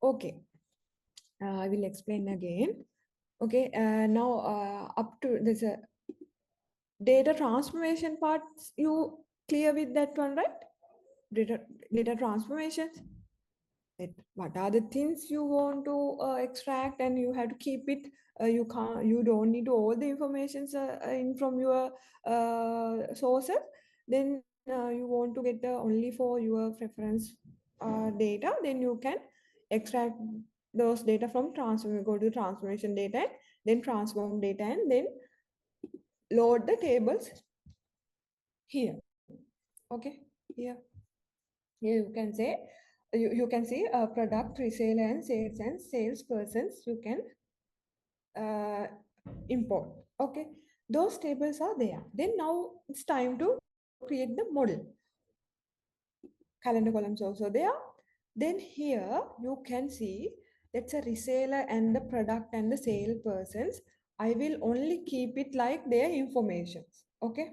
Okay. I will explain again. Okay. Now up to this data transformation parts, you clear with that one, right? Data, data transformations. What are the things you want to extract and you have to keep it. You can't, you don't need all the information in from your sources. Then you want to get only for your preference data, then you can extract those data from transform, go to transformation data and then transform data and then load the tables here. Okay, here, here you can say, you can see product, reseller and salespersons you can uh, import. Okay, those tables are there. Then now it's time to create the model. Calendar columns also there. Then here you can see that's a reseller and the product and the salespersons. I will only keep it like their informations. Okay,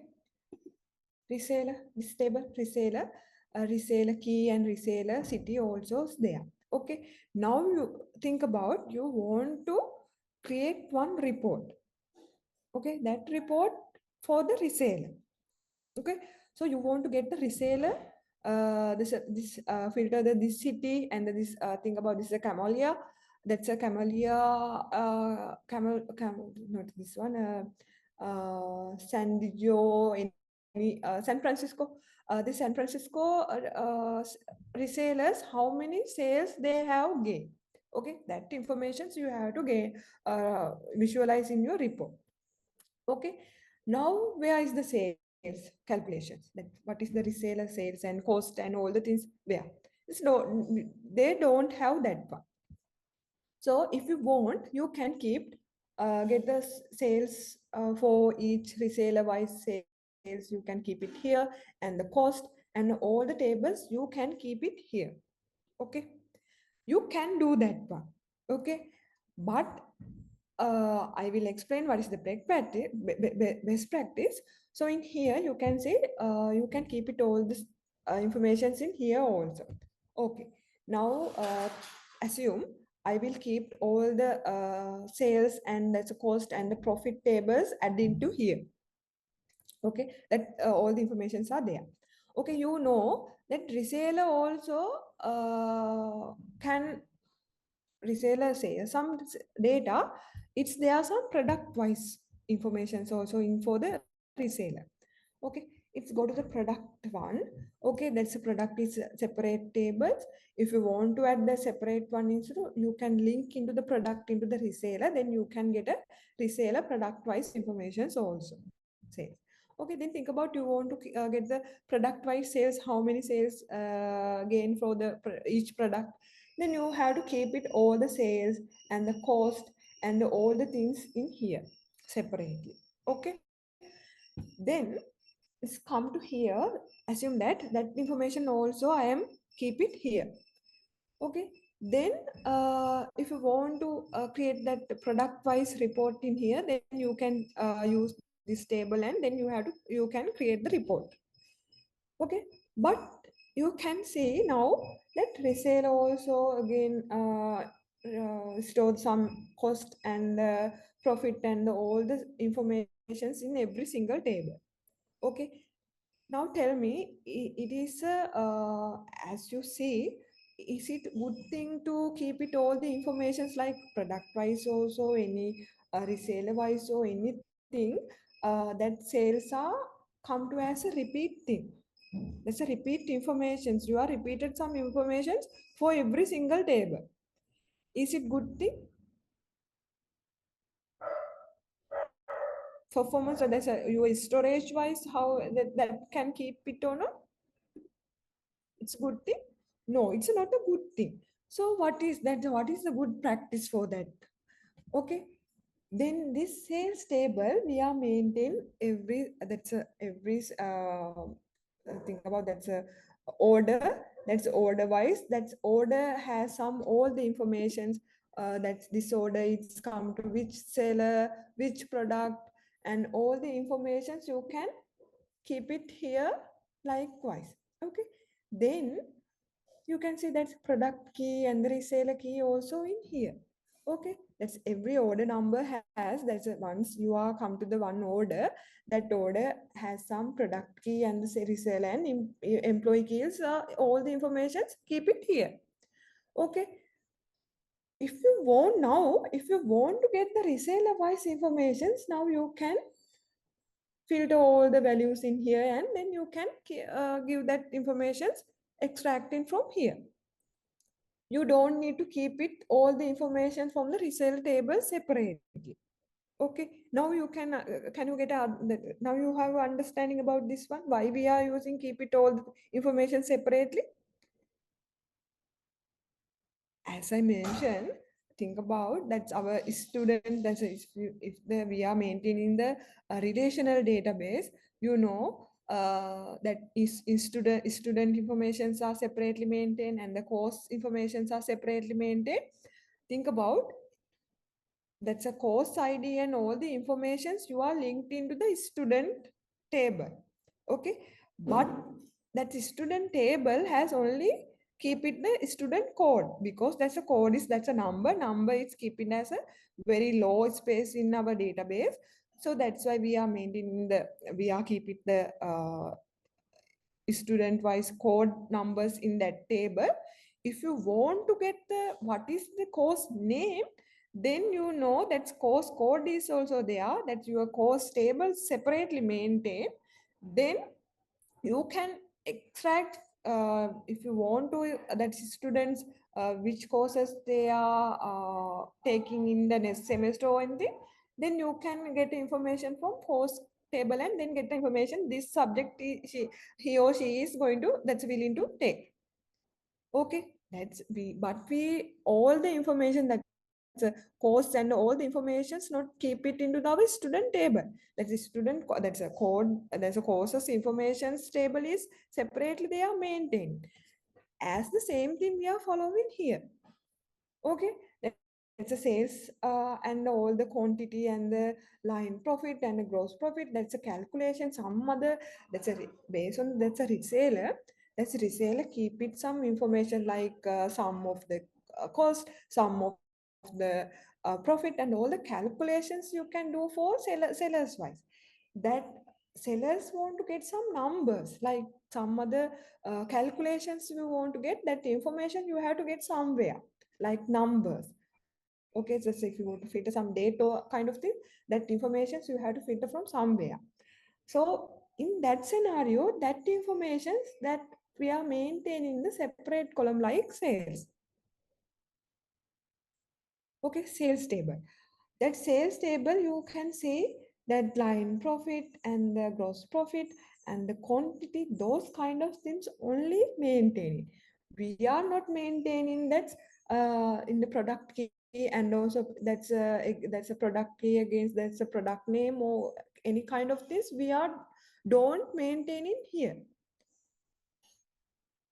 reseller, this table, reseller, reseller key and reseller city also is there. Okay, now you think about you want to create one report. Okay, that report for the reseller. Okay, so you want to get the reseller, this filter the this city and this think about this is a camellia, that's a camellia, camel, not this one, San Diego, any San Francisco, the San Francisco resellers, how many sales they have gained. Okay, that information you have to gain, visualize in your report. Okay, now where is the sales calculations? That what is the reseller sales and cost and all the things where? It's no, they don't have that one. So if you want, you can keep get the sales for each reseller wise sales. You can keep it here, and the cost and all the tables you can keep it here. Okay, you can do that one. Okay, but I will explain what is the best practice. So in here you can say you can keep it all this informations in here also. Okay, now assume I will keep all the sales and that's the cost and the profit tables added to here. Okay, that all the informations are there. Okay, you know that reseller also can reseller say some data, it's there some product wise informations also in for the reseller. Okay, it's go to the product one. Okay, that's a product is separate tables. If you want to add the separate one instead, you can link into the product into the reseller, then you can get a reseller product wise informations also sales. Okay, then think about you want to get the product wise sales, how many sales gain for the each product, then you have to keep it all the sales and the cost and all the things in here separately. Okay, then let's come to here, assume that that information also I am keep it here. Okay, then if you want to create that product wise report in here, then you can use this table and then you can create the report. Okay, but you can see now that resale also again store some cost and profit and all the informations in every single table. Okay, now tell me, it is as you see, is it good thing to keep it all the informations like product wise also, any reseller wise or anything that sales are come to as a repeat thing? That's a repeat informations. You are repeated some informations for every single table. Is it good thing? Performance or that's a, your storage wise, how that can keep it or not? It's a good thing? No, it's not a good thing. So what is that? What is the good practice for that? Okay. Then this sales table we are maintain every that's a every think about that's a order, that's order wise, that's order has some all the informations, that's this order it's come to which seller, which product, and all the informations you can keep it here likewise. Okay, then you can see that's product key and the reseller key also in here. Okay, that's every order number has, that's a, once you are come to the one order, that order has some product key and the reseller and employee keys, all the informations keep it here. Okay, if you want now, if you want to get the reseller wise informations, now you can filter all the values in here and then you can give that informations extracting from here. You don't need to keep it all the information from the result table separately. Okay, now you can you get now you have understanding about this one, why we are using keep it all the information separately. As I mentioned, think about that's our student. That's we are maintaining the relational database. You know that is student informations are separately maintained and the course informations are separately maintained. Think about that's a course ID and all the informations you are linked into the student table. Okay, but that student table has only keep it the student code because that's a number is keeping as a very low space in our database. So that's why we are maintaining the we are keeping the student wise code numbers in that table. If you want to get the what is the course name, then you know that course code is also there, that your course table separately maintained. Then you can extract if you want to that students which courses they are taking in the next semester or anything, then you can get information from course table and then get the information this subject he or she is going to that's willing to take. Okay, that's we but we all the information that the course and all the informations not keep it into our student table. That's a that's a code, there's a courses informations table is separately they are maintained. As the same thing we are following here. Okay, that's a sales and all the quantity and the line profit and the gross profit. That's a calculation. Some other that's a based on that's a reseller. That's a reseller keep it some information like sum of the cost, sum of the profit, and all the calculations you can do for sellers wise. That sellers want to get some numbers like some other calculations you want to get that information you have to get somewhere like numbers. Okay, just if you want to filter some data kind of thing, that information you have to filter from somewhere. So in that scenario, that information that we are maintaining the separate column like sales. Okay, sales table. That sales table you can see that line profit and the gross profit and the quantity, those kind of things only maintaining. We are not maintaining that in the product key, and also that's a product key against that's a product name or any kind of this we are don't maintain it here.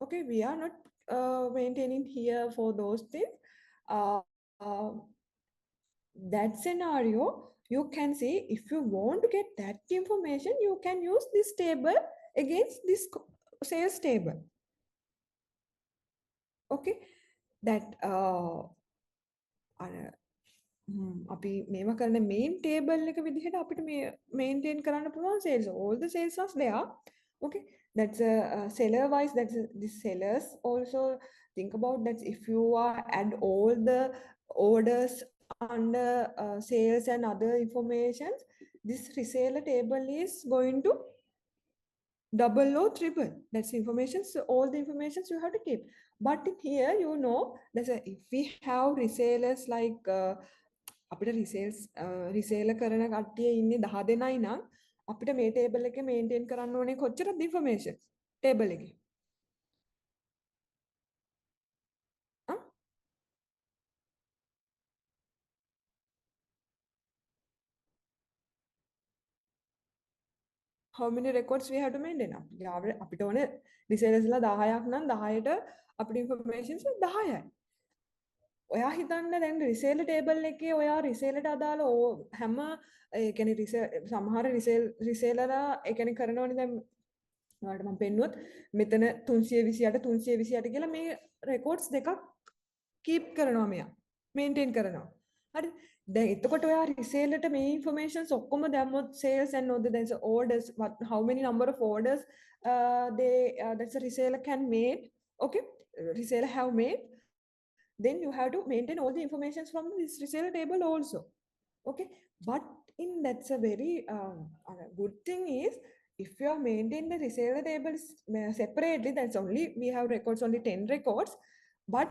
Okay, we are not maintaining here for those things. uh, uh, that scenario you can see if you want to get that information you can use this table against this sales table. Okay, that අපි මේවා කරන main table එක විදිහට අපිට මේ maintain කරන්න පුළුවන් sales, all the sales are there. Okay, that's a seller wise, that's the sellers also. Think about that if you are add all the orders under sales and other informations, this reseller table is going to double or triple. That's information. So all the informations you have to keep. But in here, you know, if we have resellers like අපිට රිසේල කරන කට්ටිය ඉන්නේ 10 දෙනයි නම් අපිට මේ table එකේ maintain කරන්න ඕනේ කොච්චරද ඉන්ෆර්මේෂන් ටේබල් එකේ? How many records we have to maintain? අපිට ඕනේ රිසේලර්ස්ලා 10ක් නම් 10ට අපිට ඉන්ෆර්මේෂන්ස් 10යි. ඔයා හිතන්න දැන් රිසේල ටේබල් එකේ ඔයා රිසේලට අදාළ හැම ඒ කියන්නේ සමහර රිසේලරා ඒ කියන්නේ කරනවනේ දැන් ඔයාලට මම පෙන්නුවොත් මෙතන 328 328 කියලා මේ රෙකෝඩ්ස් දෙකක් කීප් කරනවා මෙයා මේන්ටේන් කරනවා. හරි, දැන් එතකොට ඔයා රිසේලට මේ ඉන්ෆර්මේෂන්ස් ඔක්කොම දැම්මොත් sales and all the there's orders what how many number of orders they that's a reseller can made. Okay, reseller have made, then you have to maintain all the information from this reseller table also. Okay, but in that's a very good thing is if you are maintaining the reseller tables separately, that's only we have records only 10 records, but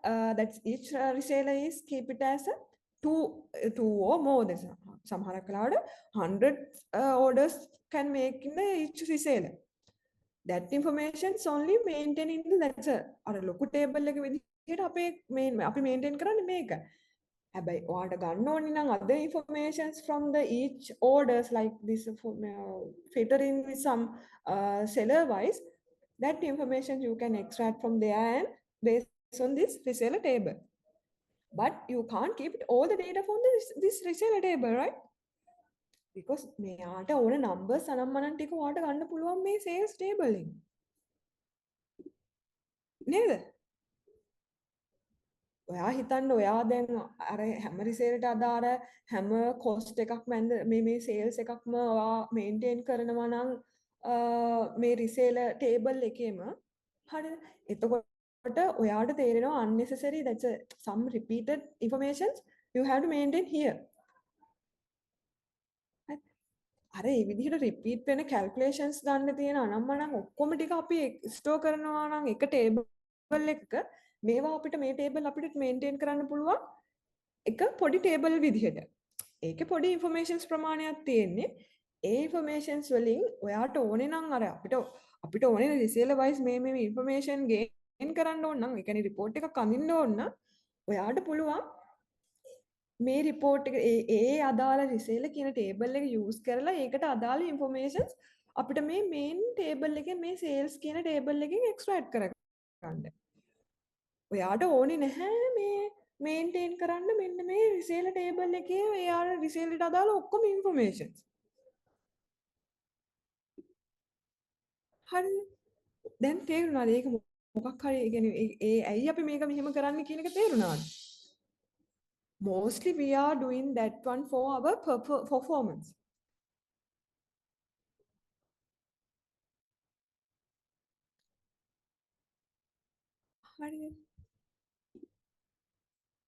that's each reseller is keep it as a two or more. There's some cloud 100 orders can make in the each reseller. That information is only maintaining the that's a or a local table like with it up a main up maintain කරන්න මේක. හැබැයි ඔයාට ගන්න ඕනේ නම් other informations from the each orders like this filtering with some seller wise, that information you can extract from there and based on this reseller table. But you can't keep all the data from this reseller table, right? Because මෙයාට ඕන numbers අනම්මනම් ටික ඔයාට ගන්න පුළුවන් මේ sales table එකෙන්. නේද? ඔයා හිතන්න ඔයා දැන් අර හැම රිසේල්ට අදාළ හැම කොස්ට් එකක් මැද මේ සේල්ස් එකක්ම ඔයා මේන්ටේන් කරනවා නම් මේ රිසේල ටේබල් එකේම හරිද? එතකොට ඔයාට තේරෙනවා unnecessary that's some repeated informations you have to maintain here. අර ඒ විදිහට රිපීට් වෙන කැල්කියුලේෂන්ස් ගන්න තියෙන අනම්මනම් ඔක්කොම ටික අපි ස්ටෝර් කරනවා නම් එක ටේබල් එකක මේවා අපිට මේ ටේබල් අපිට මේන්ටේන් කරන්න පුළුවන් එක පොඩි ටේබල් විදිහට. ඒකේ පොඩි ඉන්ෆර්මේෂන්ස් ප්‍රමාණයක් තියෙන්නේ. ඒ ඉන්ෆර්මේෂන්ස් වලින් ඔයාට ඕනේ නම් අර අපිට ඕනේ රිසේලර් වයිස් මේ ඉන්ෆර්මේෂන් ගේන් කරන්න ඕන නම් ඒ කියන්නේ රිපෝට් එකක් අඳින්න ඕන නම් ඔයාට පුළුවන් මේ රිපෝට් එක ඒ අදාළ රිසේල කියන ටේබල් එක යූස් කරලා ඒකට අදාළ ඉන්ෆර්මේෂන්ස් අපිට මේ මේන් ටේබල් එකේ මේ සේල්ස් කියන ටේබල් එකෙන් එක්ස්ට්‍රැක්ට් කරගන්න. ඔයාට ඕනේ නැහැ මේ මේන්ටේන් කරන්න මෙන්න මේ රිසේල ටේබල් එකේ එයාර රිසේලට අදාළ ඔක්කොම ඉන්ෆර්මේෂන්ස්. හරි. දැන් තේරුණාද ඒක මොකක් හරි ඒ කියන්නේ ඒ ඇයි අපි මේක මෙහෙම කරන්න කියන එක තේරුණාද? Mostly we are doing that one for our performance.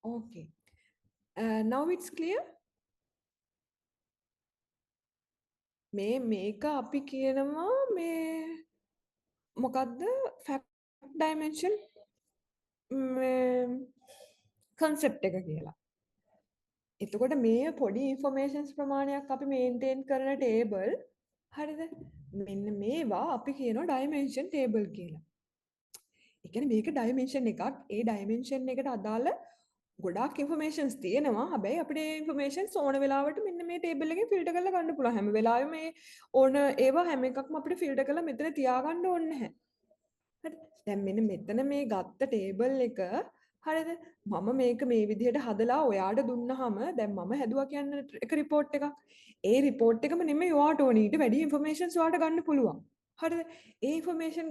Okay. Now it's clear. මේක අපි කියනවා මේ මොකක්ද fact dimension concept එක කියලා. එතකොට මේ පොඩි informations ප්‍රමාණයක් අපි maintain කරන table හරිද? මෙන්න මේවා අපි කියනවා dimension table කියලා. ඒ කියන්නේ මේක dimension එකක්. ඒ dimension එකට අදාළ ගොඩාක් ඉන්ෆර්මේෂන්ස් තියෙනවා. හැබැයි අපිට මේ ඉන්ෆර්මේෂන්ස් ඕන වෙලාවට මෙන්න මේ ටේබල් එකෙන් ෆිල්ටර් කරලා ගන්න පුළුවන්. හැම වෙලාවෙම මේ ඕන ඒවා හැම එකක්ම අපිට ෆිල්ටර් කරලා මෙතන තියාගන්න ඕනේ නැහැ. හරි. දැන් මෙන්න මෙතන මේ ගත්ත ටේබල් එක හරිද? මම මේක මේ විදිහට හදලා ඔයාට දුන්නාම දැන් මම හැදුවා කියන්න එක රිපෝට් එකක්. ඒ රිපෝට් එකම නෙමෙයි ඔයාට ඕනේ. ඊට වැඩි ඉන්ෆර්මේෂන්ස් ඔයාට ගන්න පුළුවන්. හරිද? ඒ ඉන්ෆර්මේෂන්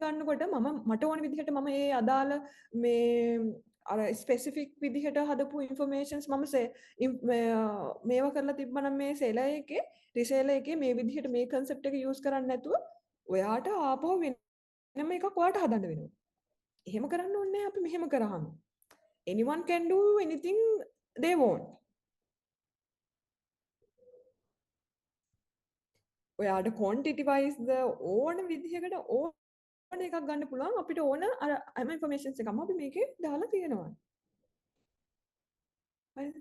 ගන්නකොට මට ඕන විදිහට මම ඒ අදාළ මේ අර ස්පෙසිෆික් විදිහට හදපු ඉන්ෆර්මේෂන්ස් මේවා කරලා තිබ්බනම් මේ සෙලර් එකේ රිසෙලර් එකේ මේ විදිහට මේ concept එක use කරන්නේ නැතුව ඔයාට ආපහු වෙනම එකක් ඔයාට හදන්න වෙනවා. එහෙම කරන්න ඕනේ නැහැ අපි මෙහෙම කරාම. Anyone can do anything they want. ඔයාට quantity wise ඕන විදිහකට ඕන එකක් ගන්න පුළුවන් අපිට ඕන අර හැම ඉන්ෆර්මේෂන්ස් එකම අපි මේකේ දාලා තියෙනවා. හරිද?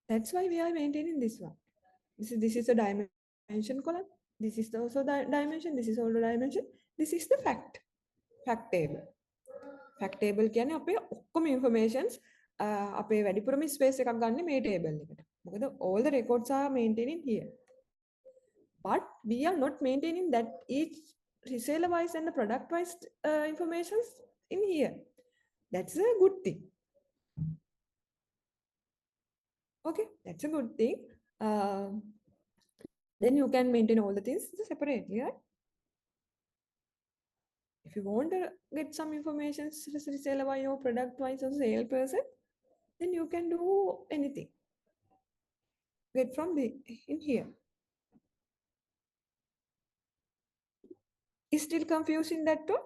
That's why we are maintaining this one. This is a dimension column. This is also the dimension. This is also dimension. This is the fact table. Fact table කියන්නේ අපේ ඔක්කොම informations අපේ වැඩිපුරම space එකක් ගන්න මේ table එකට. මොකද all the records are maintaining here. But we are not maintaining that each reseller wise and the product wise informations in here. That's a good thing. Okay, that's a good thing. Then you can maintain all the things separately, right? If you want to get some information reseller wise or product wise or sale person, then you can do anything. Get from in here. Is still confusing that too?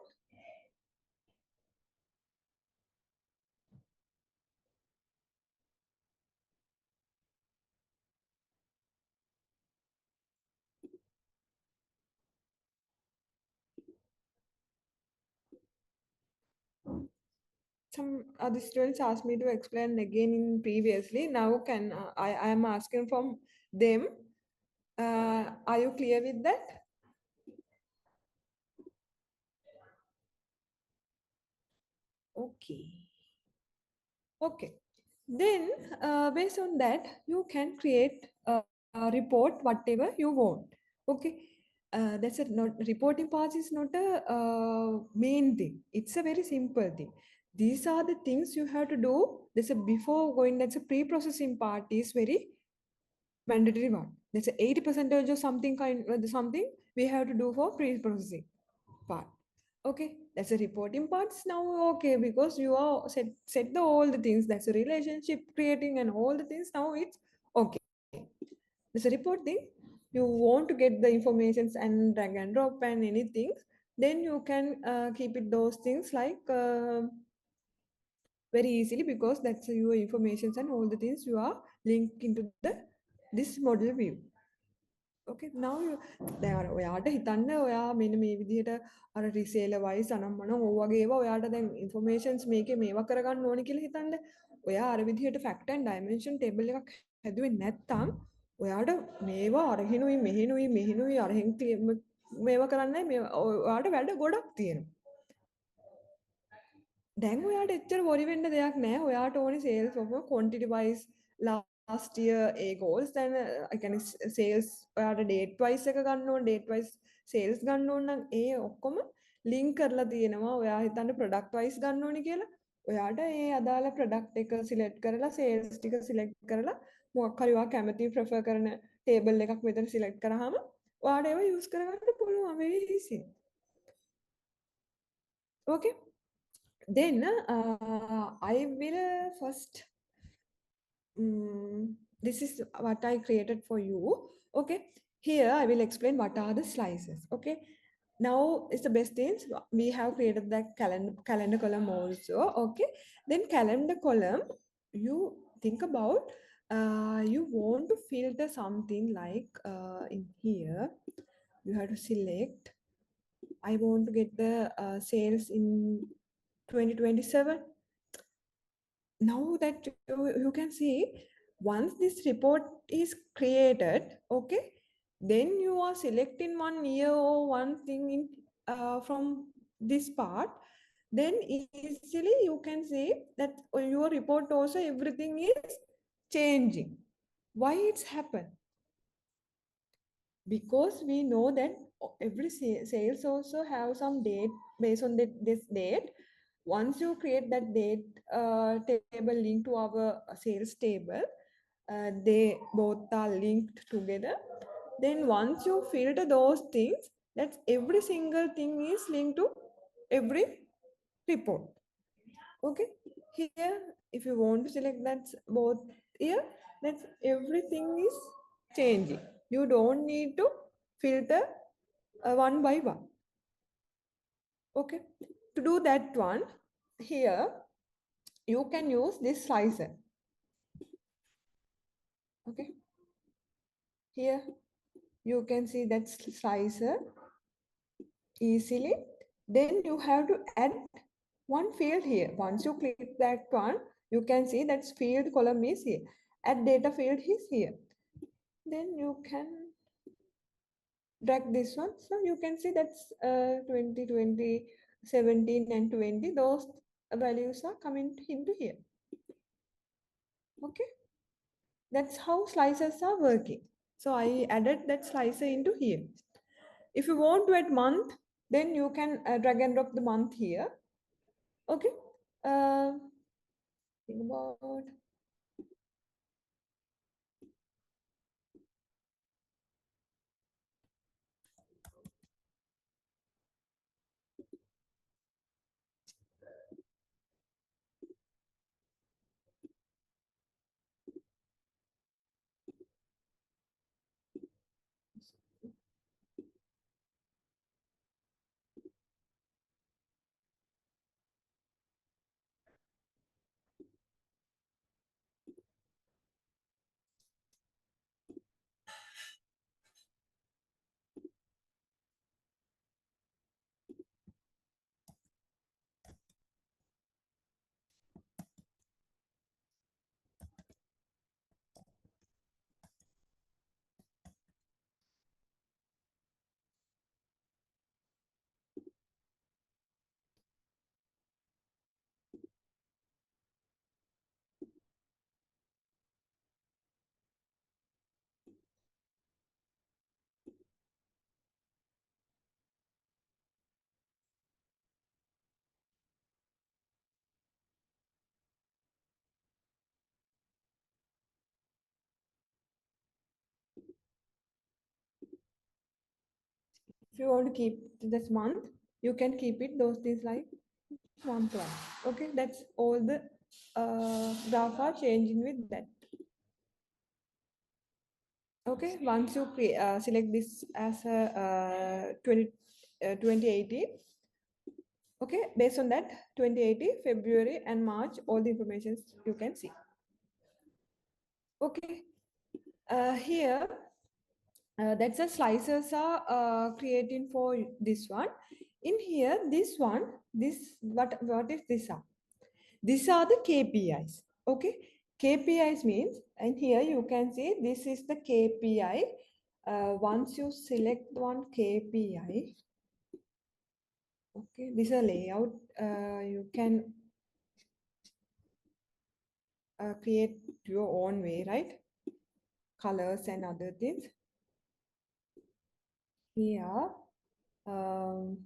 some other students asked me to explain again in previously. Now can I am asking from them. Are you clear with that? Okay. Okay. Then, based on that, you can create a report whatever you want. Okay. That's a not reporting part is not a main thing. It's a very simple thing. These are the things you have to do. There's a before going. That's a pre-processing part is very mandatory one. That's a 80% of something something we have to do for pre-processing part. Okay, that's a reporting parts now. Okay, because you are set the all the things. That's a relationship creating and all the things. Now it's okay. It's a report thing. You want to get the informations and drag and drop and anything. Then you can keep it those things like very easily because that's your informations and all the things you are linked into the this model view. Okay, now you දැන් අර ඔයාට හිතන්න ඔයා මෙන්න මේ විදිහට අර රිසේලර් vice අනම්මන ඕ වගේ ඒවා ඔයාට දැන් ඉන්ෆර්මේෂන්ස් මේකේ මේවා කරගන්න ඕනේ කියලා හිතන්න. ඔයා අර විදිහට ෆැක්ට් ඇන්ඩ් ඩයිමෙන්ෂන් ටේබල් එකක් හැදුවේ නැත්නම් ඔයාට මේවා අරහිනුයි මෙහෙනුයි මෙහෙනුයි අරහෙන් මේවා කරන්නයි මේ ඔයාට වැඩ ගොඩක් තියෙනවා. දැන් ඔයාට එච්චර වොරි වෙන්න දෙයක් නෑ. ඔයාට ඕනේ sales off quantity wise last year ඒ goals දැන් ඒ කියන්නේ sales ඔයාට date wise එක ගන්න ඕන date wise sales ගන්න ඕන නම් ඒ ඔක්කොම link කරලා තියෙනවා. ඔයා හිතන්න product wise ගන්න ඕනේ කියලා. ඔයාට ඒ අදාළ product එක select කරලා sales ටික select කරලා මොකක් හරි ඔයා කැමති prefer කරන table එකක් මෙතන select කරාම ඔයාට ඒව use කරගන්න පුළුවන් very easy. Okay. Then I will first, this is what I created for you. Okay, here I will explain what are the slices. Okay, now it's the best things. We have created that calendar column also. Okay, then calendar column, you think about you want to filter something like in here, you have to select. I want to get the sales in 2027. Now that you can see, once this report is created, okay, then you are selecting one year or one thing in from this part, then easily you can see that your report also everything is changing. Why it's happened? Because we know that every sales also have some date based on this date. Once you create that date table linked to our sales table, they both are linked together. Then once you filter those things, that's every single thing is linked to every report. Okay, here if you want to select that both here, that's everything is changing. You don't need to filter one by one. Okay, to do that one, here you can use this slicer. Okay, here you can see that slicer easily. Then you have to add one field here. Once you click that one, you can see that field column is here. Add data field is here. Then you can drag this one. So you can see that's 2020, 17 and 20. Those values are coming into here. Okay. That's how slicers are working. So I added that slicer into here. If you want to add month, then you can drag and drop the month here. Okay. Think about If you want to keep this month, you can keep it those things like month one. Okay, that's all the graph are changing with that. Okay, once you select this as a 2080, okay, based on that 2080, February and March, all the information you can see. Okay, here that's the slices are creating for this one. In here, this one, this what is this are? These are the KPIs. Okay, KPIs means, and here you can see this is the KPI. Once you select one KPI, okay, this is a layout. You can create your own way, right? Colors and other things. Here, um,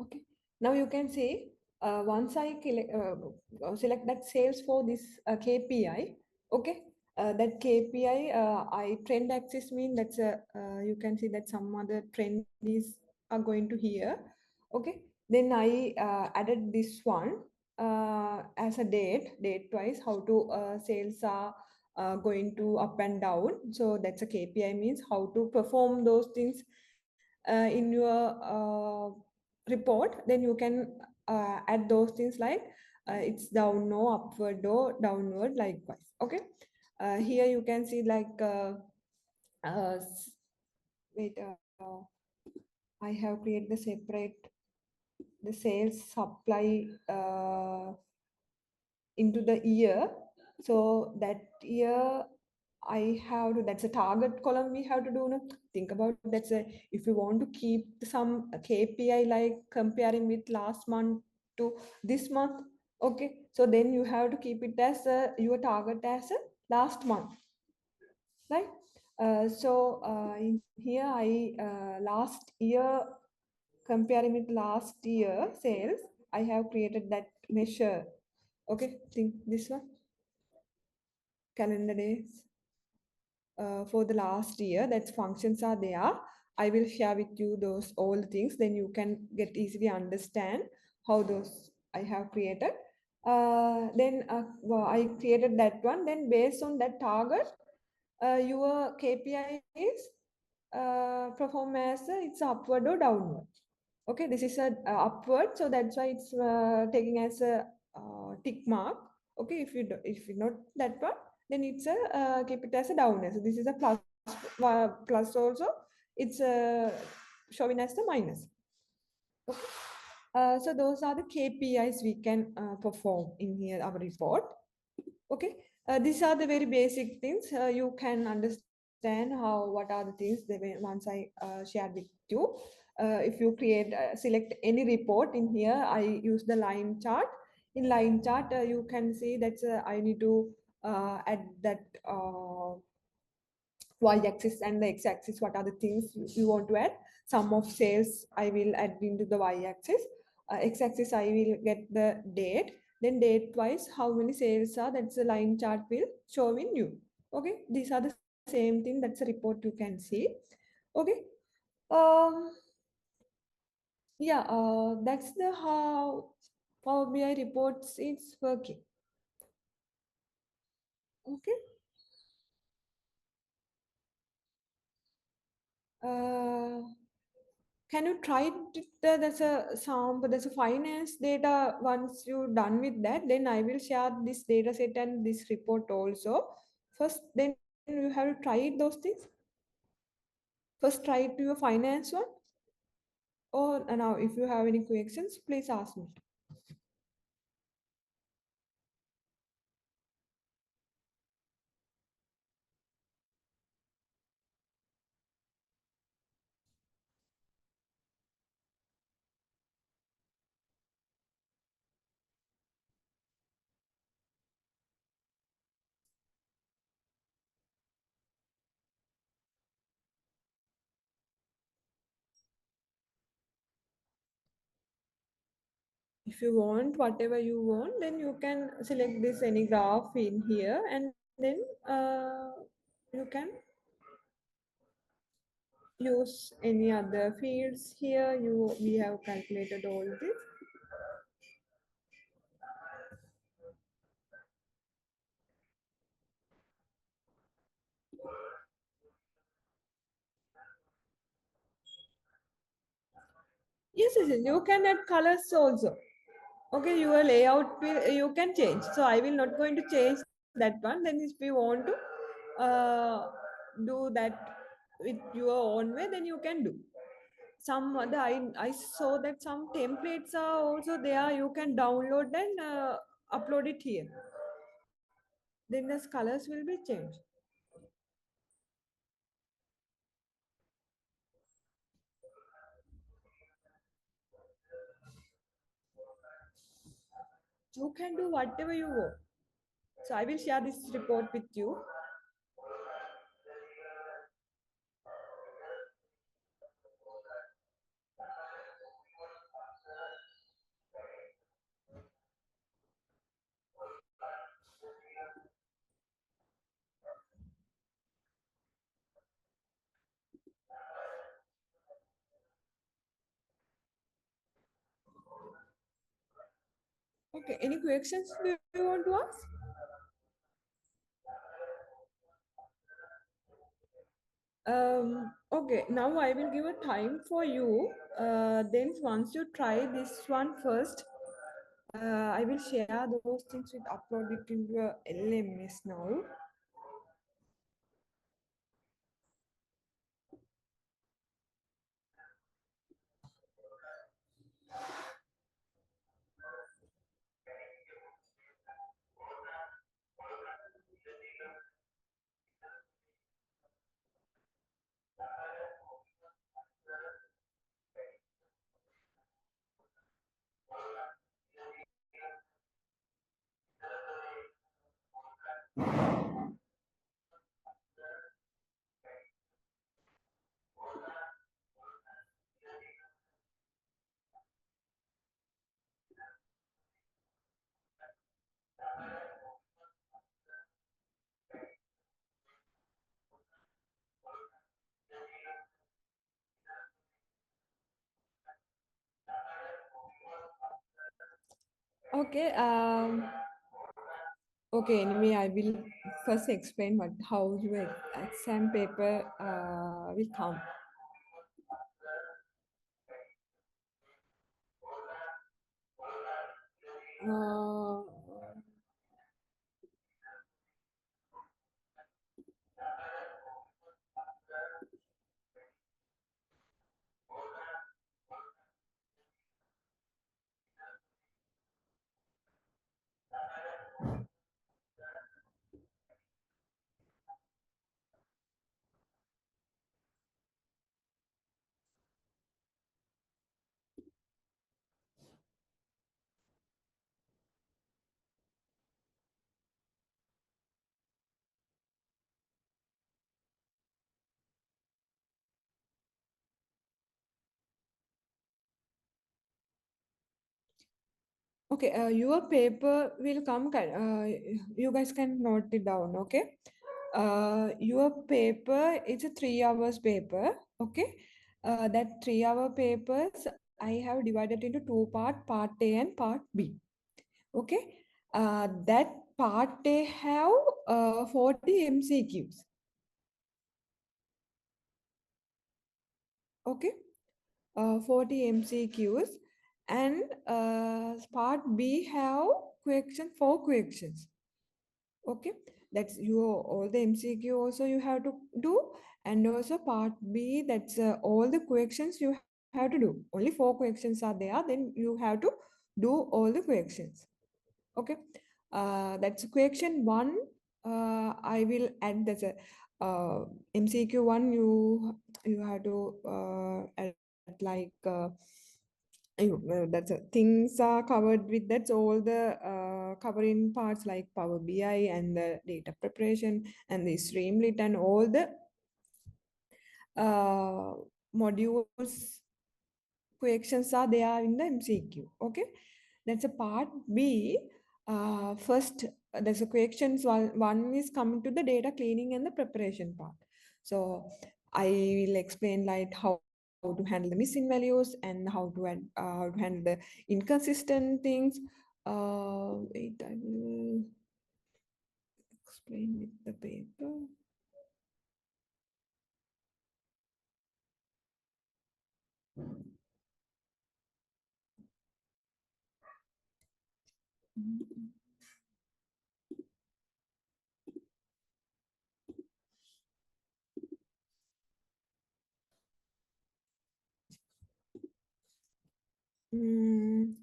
okay. Now you can see once I select that sales for this KPI, okay, that KPI, I trend axis mean that's a, you can see that some other trend is are going to here, okay. Then I added this one as a date wise, how to sales are going to up and down. So that's a KPI means how to perform those things in your report. Then you can add those things like it's down no upward or downward likewise. Okay, here you can see like uh, s- wait, I have created the separate the sales supply into the year. So that year I have to, that's a target column we have to do. No? Think about that's a, if you want to keep some KPI like comparing with last month to this month, okay. So then you have to keep it as your target as a last month, right? In here I last year comparing with last year sales, I have created that measure. Okay, think this one calendar days for the last year. That functions are there. I will share with you those all things. Then you can get easily understand how those I have created. Well, I created that one. Then based on that target, your KPI is perform as it's upward or downward. Okay, this is a upward, so that's why it's taking as a tick mark. Okay, if you not that one, then it's a keep it as a down. So this is a plus, plus also. It's showing as the minus. Okay. So those are the KPIs we can perform in here our report. Okay, these are the very basic things. You can understand how what are the things they once I shared with you. If you create select any report in here, I use the line chart. In line chart, you can see that I need to add that y-axis and the x-axis. What are the things you want to add? Sum of sales I will add into the y-axis. X-axis I will get the date. Then date wise how many sales are, that's the line chart will show in you. Okay, these are the same thing, that's a report you can see. Okay, um yeah, that's the how Power BI reports it's working. Okay, uh can you try it? There's a sample, there's a finance data. Once you're done with that, then I will share this data set and this report also. First, then you have to try it, those things. First, try it to your finance one. Or now, if you have any questions, please ask me. If you want whatever you want, then you can select this any graph in here, and then you can use any other fields here. We have calculated all this. Yes, you can add colors also. Okay, your layout will you can change. So I will not going to change that one. Then if you want to do that with your own way, then you can do. Some other I saw that some templates are also there. You can download and upload it here. Then the colors will be changed. You can do whatever you want. So I will share this report with you. Okay, any questions you want to ask? Okay, now I will give a time for you. Then once you try this one first, I will share those things with upload it in your LMS now. Okay. Okay. Anyway, I will first explain what how your exam paper will come. Uh, okay. Your paper will come. You guys can note it down. Okay. Your paper is a 3 hours paper. Okay. That 3 hour papers I have divided into two part A and part B. Okay. That part A have 40 MCQs. Okay. 40 MCQs, and part B have four questions. Okay, that's your all the MCQ also you have to do, and also part B, that's all the questions you have to do. Only four questions are there. Then you have to do all the questions. Okay. That's question one. I will add that's a MCQ one. You have to add like that's things are covered with that's all the covering parts like Power BI and the data preparation and the Streamlit and all the uh, modules questions are there in the MCQ. Okay, that's a part B. First, there's a questions one is coming to the data cleaning and the preparation part. So I will explain like how to handle the missing values and how to handle the inconsistent things. Wait, I will explain with the paper. Mm,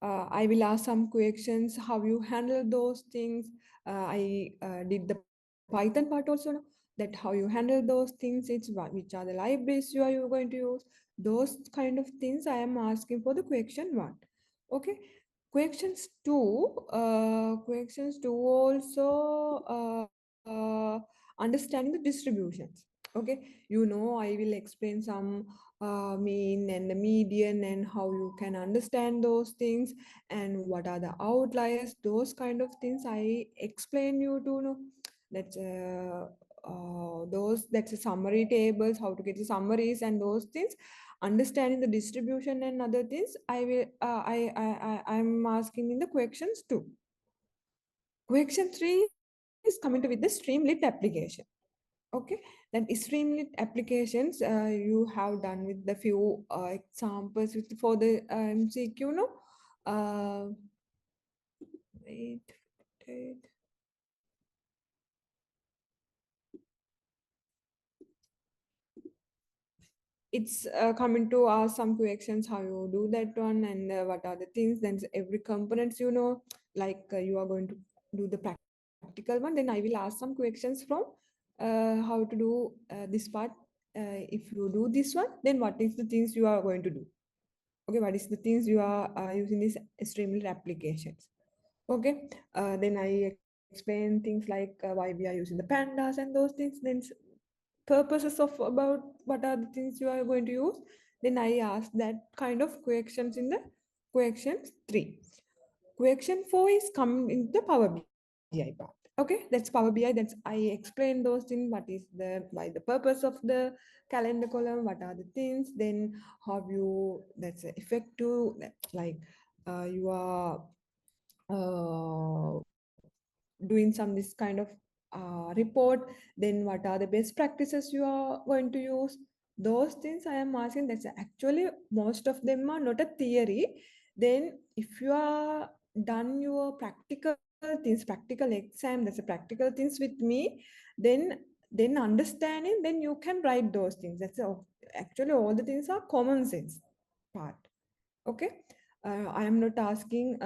I will ask some questions, how you handle those things. I did the Python part also, no? That how you handle those things, which are the libraries you going to use. Those kind of things I am asking for the question one. Okay. Questions two also understanding the distributions. Okay. I will explain some mean and the median and how you can understand those things and what are the outliers, those kind of things I explain you to know. That's those that's a summary tables, how to get the summaries and those things. Understanding the distribution and other things, I'm asking in the questions too. Question three is coming to with the Streamlit application. Okay, then Streamlit applications you have done with the few examples for the MCQ, no? Wait, wait. It's coming to ask some questions how you do that one and what are the things. Then every components, like you are going to do the practical one. Then I will ask some questions from how to do this part. If you do this one, then what is the things you are going to do? Okay, what is the things you are using these Streamlit applications? Okay, then I explain things like why we are using the pandas and those things. Then purposes of about what are the things you are going to use. Then I ask that kind of questions in the questions 3. Question 4 is coming in the Power BI part. Okay, that's Power BI. That's I explain those things. What is the why the purpose of the calendar column? What are the things? Then how you that's effective like you are uh, doing some this kind of report. Then what are the best practices you are going to use? Those things I am asking. That's actually most of them are not a theory. Then if you are done your practical things, practical exam, that's a practical things with me, then understanding, then you can write those things. Actually all the things are common sense part. Okay, I am not asking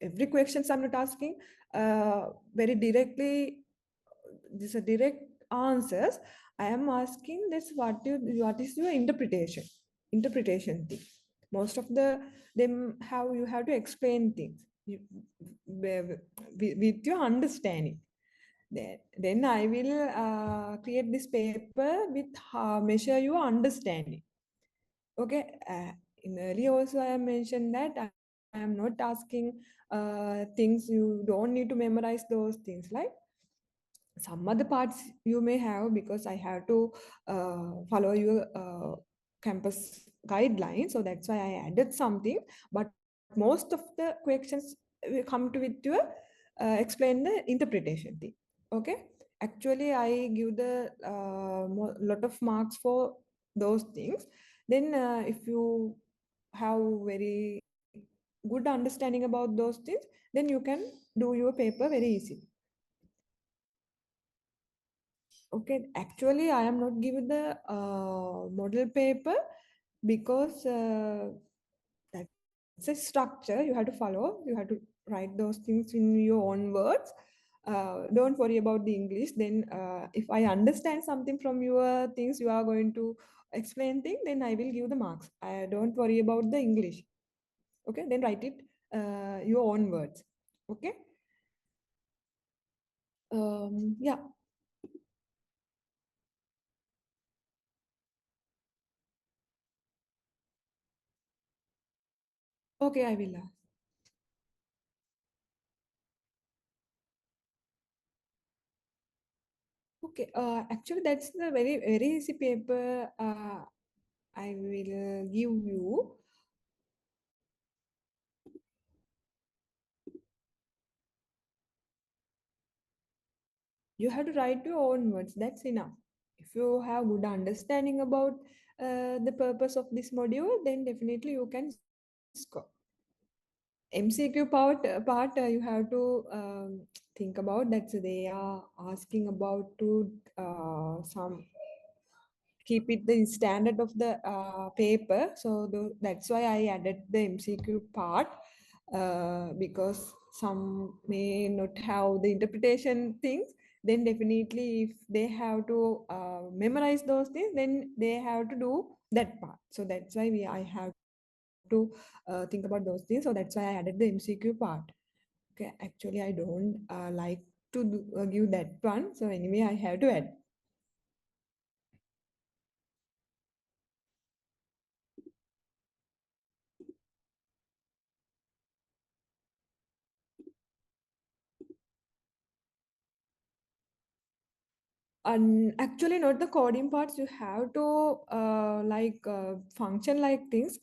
every questions I'm not asking very directly. These are direct answers. I am asking this what is your interpretation thing. Most of them how you have to explain things with your understanding. Then I will create this paper with measure your understanding. Okay, in earlier also I have mentioned that I am not asking things you don't need to memorize those things. Like some other parts you may have because I have to follow your campus guidelines, so that's why I added something. But most of the questions will come to with your explain the interpretation thing. Okay, actually I give the lot of marks for those things. Then if you have very good understanding about those things, then you can do your paper very easy. Okay, actually, I am not given the model paper because that's a structure you have to follow. You have to write those things in your own words. Don't worry about the English. Then, if I understand something from your things, you are going to explain things, then I will give the marks. I don't worry about the English. Okay, then write it your own words. Okay. Yeah. Okay, I will. Okay, actually, that's the very easy paper. I will give you. You have to write your own words. That's enough. If you have good understanding about the purpose of this module, then definitely you can score. MCQ part you have to think about that they are asking about to some keep it the standard of the paper. So that's why I added the MCQ part because some may not have the interpretation things. Then definitely, if they have to memorize those things, then they have to do that part. So that's why I have to think about those things. So that's why I added the MCQ part. Okay, actually, I don't like to give that one. So anyway, I have to add. And actually, not the coding parts. You have to function like things,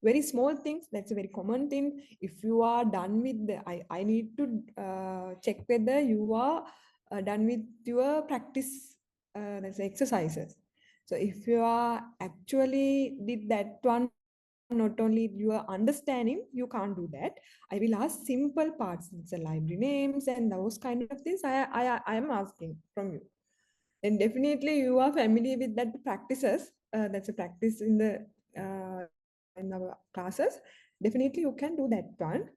very small things. That's a very common thing. If you are done with the, I need to check whether you are done with your practice. That's exercises. So if you are actually did that one, not only you are understanding, you can't do that. I will ask simple parts, it's the library names and those kind of things. I am asking from you, then definitely you are familiar with that practices. That's a practice in our classes. Definitely you can do that one.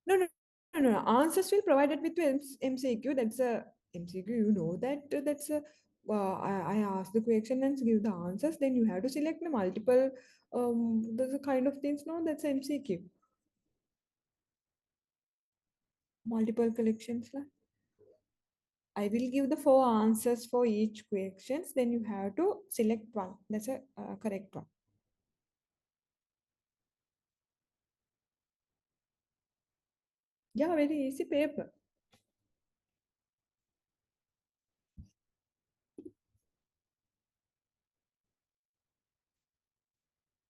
No, no, no, no. Answers will provided with your MCQ. That's a MCQ. You know that that's a. I ask the question and give the answers. Then you have to select the multiple. There's a kind of things. No, that's MCQ. Multiple collections. La. I will give the four answers for each questions. Then you have to select one. That's a correct one. Yeah, very easy paper.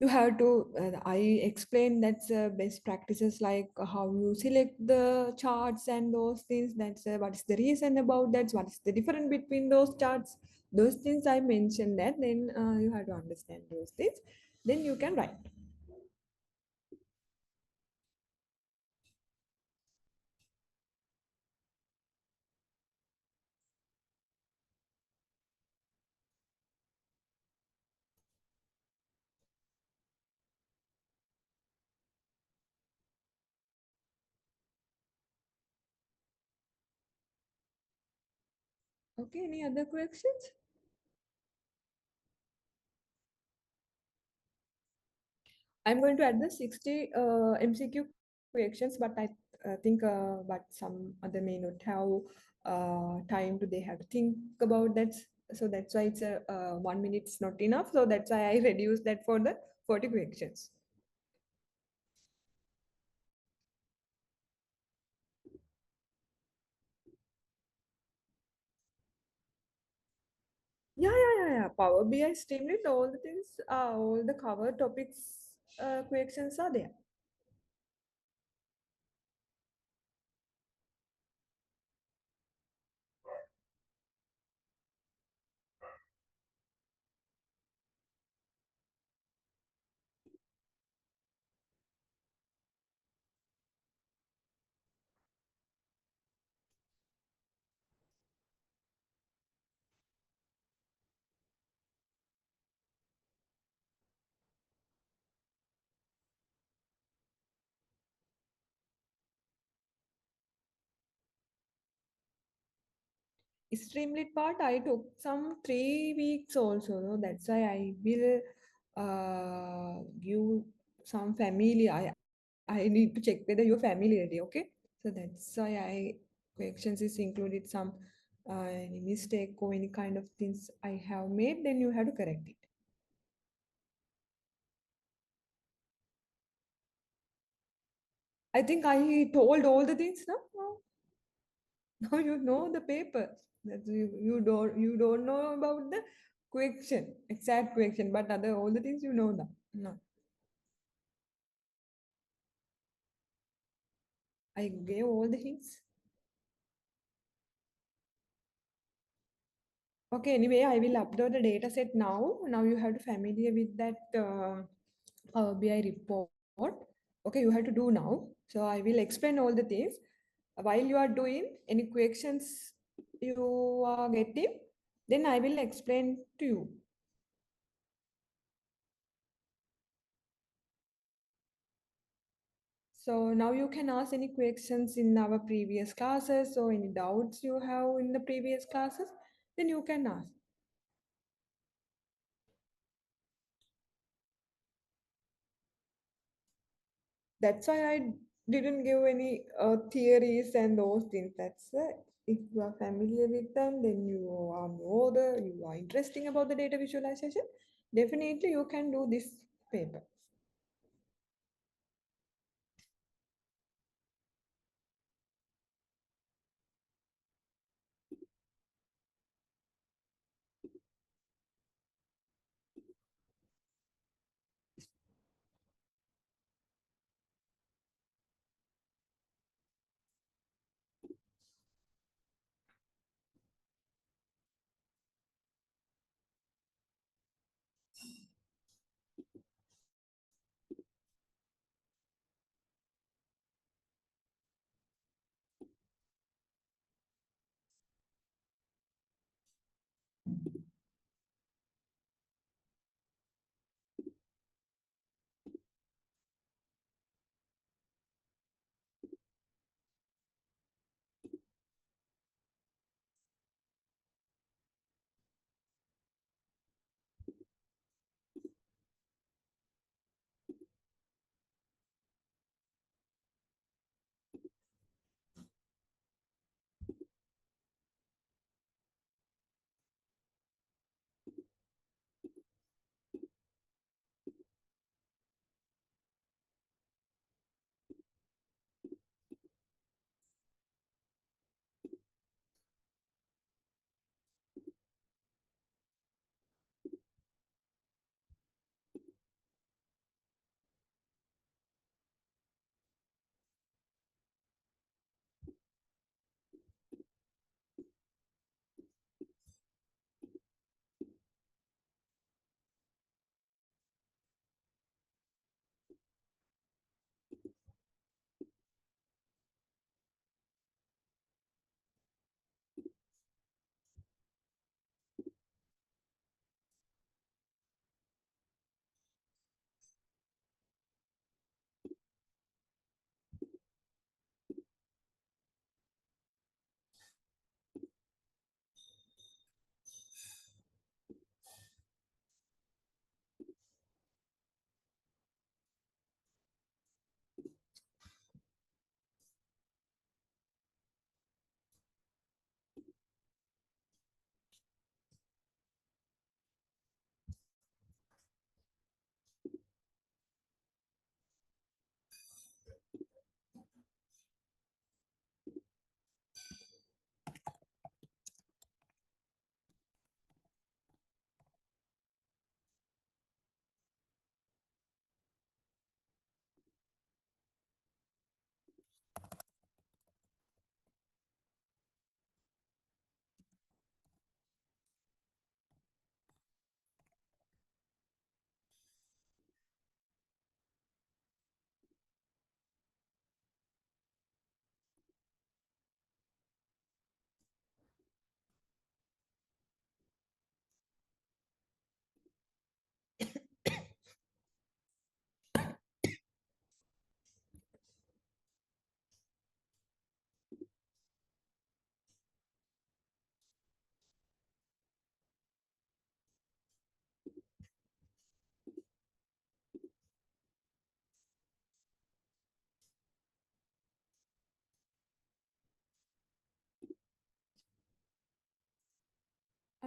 You have to I explain that's best practices like how you select the charts and those things. That's what is the reason about that, what is the difference between those charts, those things I mentioned that. Then you have to understand those things, then you can write. Okay, any other questions? I'm going to add the 60 MCQ questions, but I think but some other may not have time to they have to think about that. So that's why it's a 1 minute's not enough. So that's why I reduced that for the 40 questions. Yeah. Power BI, Streamlit, all the things, all the cover topics, questions are there. Streamlit part, I took some 3 weeks also. No? That's why I will give some family. I need to check whether you're family ready, okay? So that's why I corrections is included some any mistake or any kind of things I have made, then you have to correct it. I think I told all the things now. Now you know the paper. That you don't know about the question, exact question, but other all the things you know now. No, I gave all the hints. Okay, anyway, I will upload the data set now. Now you have to familiar with that Power BI report. Okay, you have to do now. So I will explain all the things. While you are doing any questions you are getting, then I will explain to you. So now you can ask any questions in our previous classes or any doubts you have in the previous classes, then you can ask. That's why I didn't give any theories and those things. That's if you are familiar with them, then you are more you are interesting about the data visualization. Definitely, you can do this paper.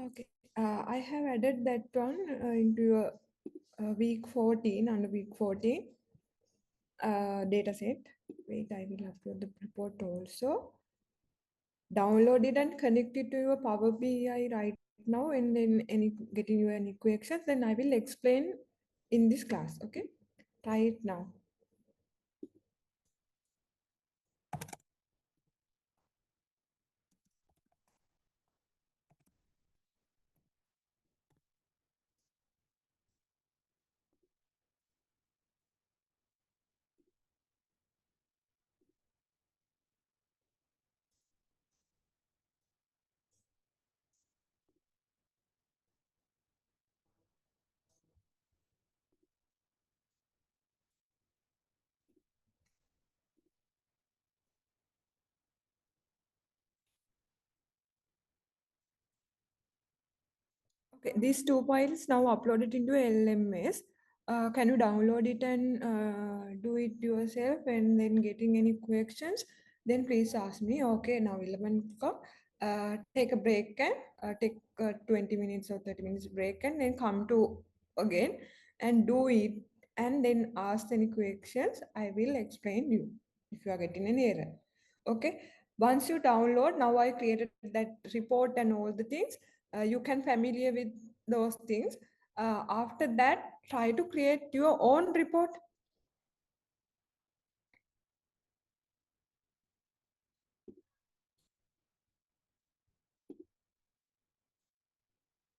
Okay. I have added that one into your week 14, under week 14 data set. Wait, I will upload the report also. Download it and connect it to your Power BI right now, and then any getting you any questions, then I will explain in this class. Okay, try it now. Okay, these two files now uploaded into LMS. Can you download it and do it yourself, and then getting any questions, then please ask me. Okay, now 11 o'clock. Take a break and take 20 minutes or 30 minutes break, and then come to again and do it, and then ask any questions. I will explain you if you are getting any error. Okay, once you download, now I created that report and all the things. You can familiar with those things. After that, try to create your own report.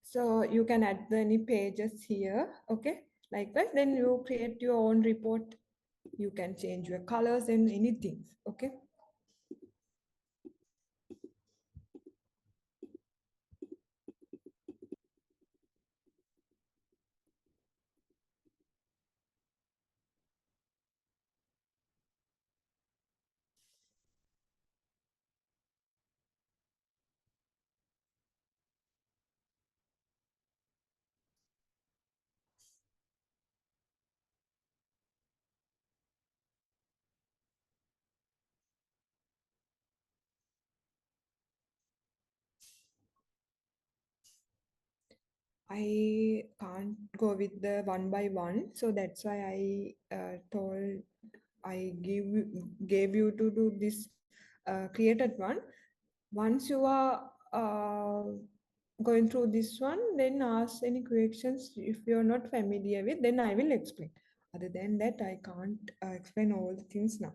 So you can add any pages here. Okay, like that, then you create your own report. You can change your colors and anything. Okay. I can't go with the one by one, so that's why I told I gave you to do this created one. Once you are going through this one, then ask any questions if you're not familiar with, then I will explain. Other than that, I can't explain all the things now.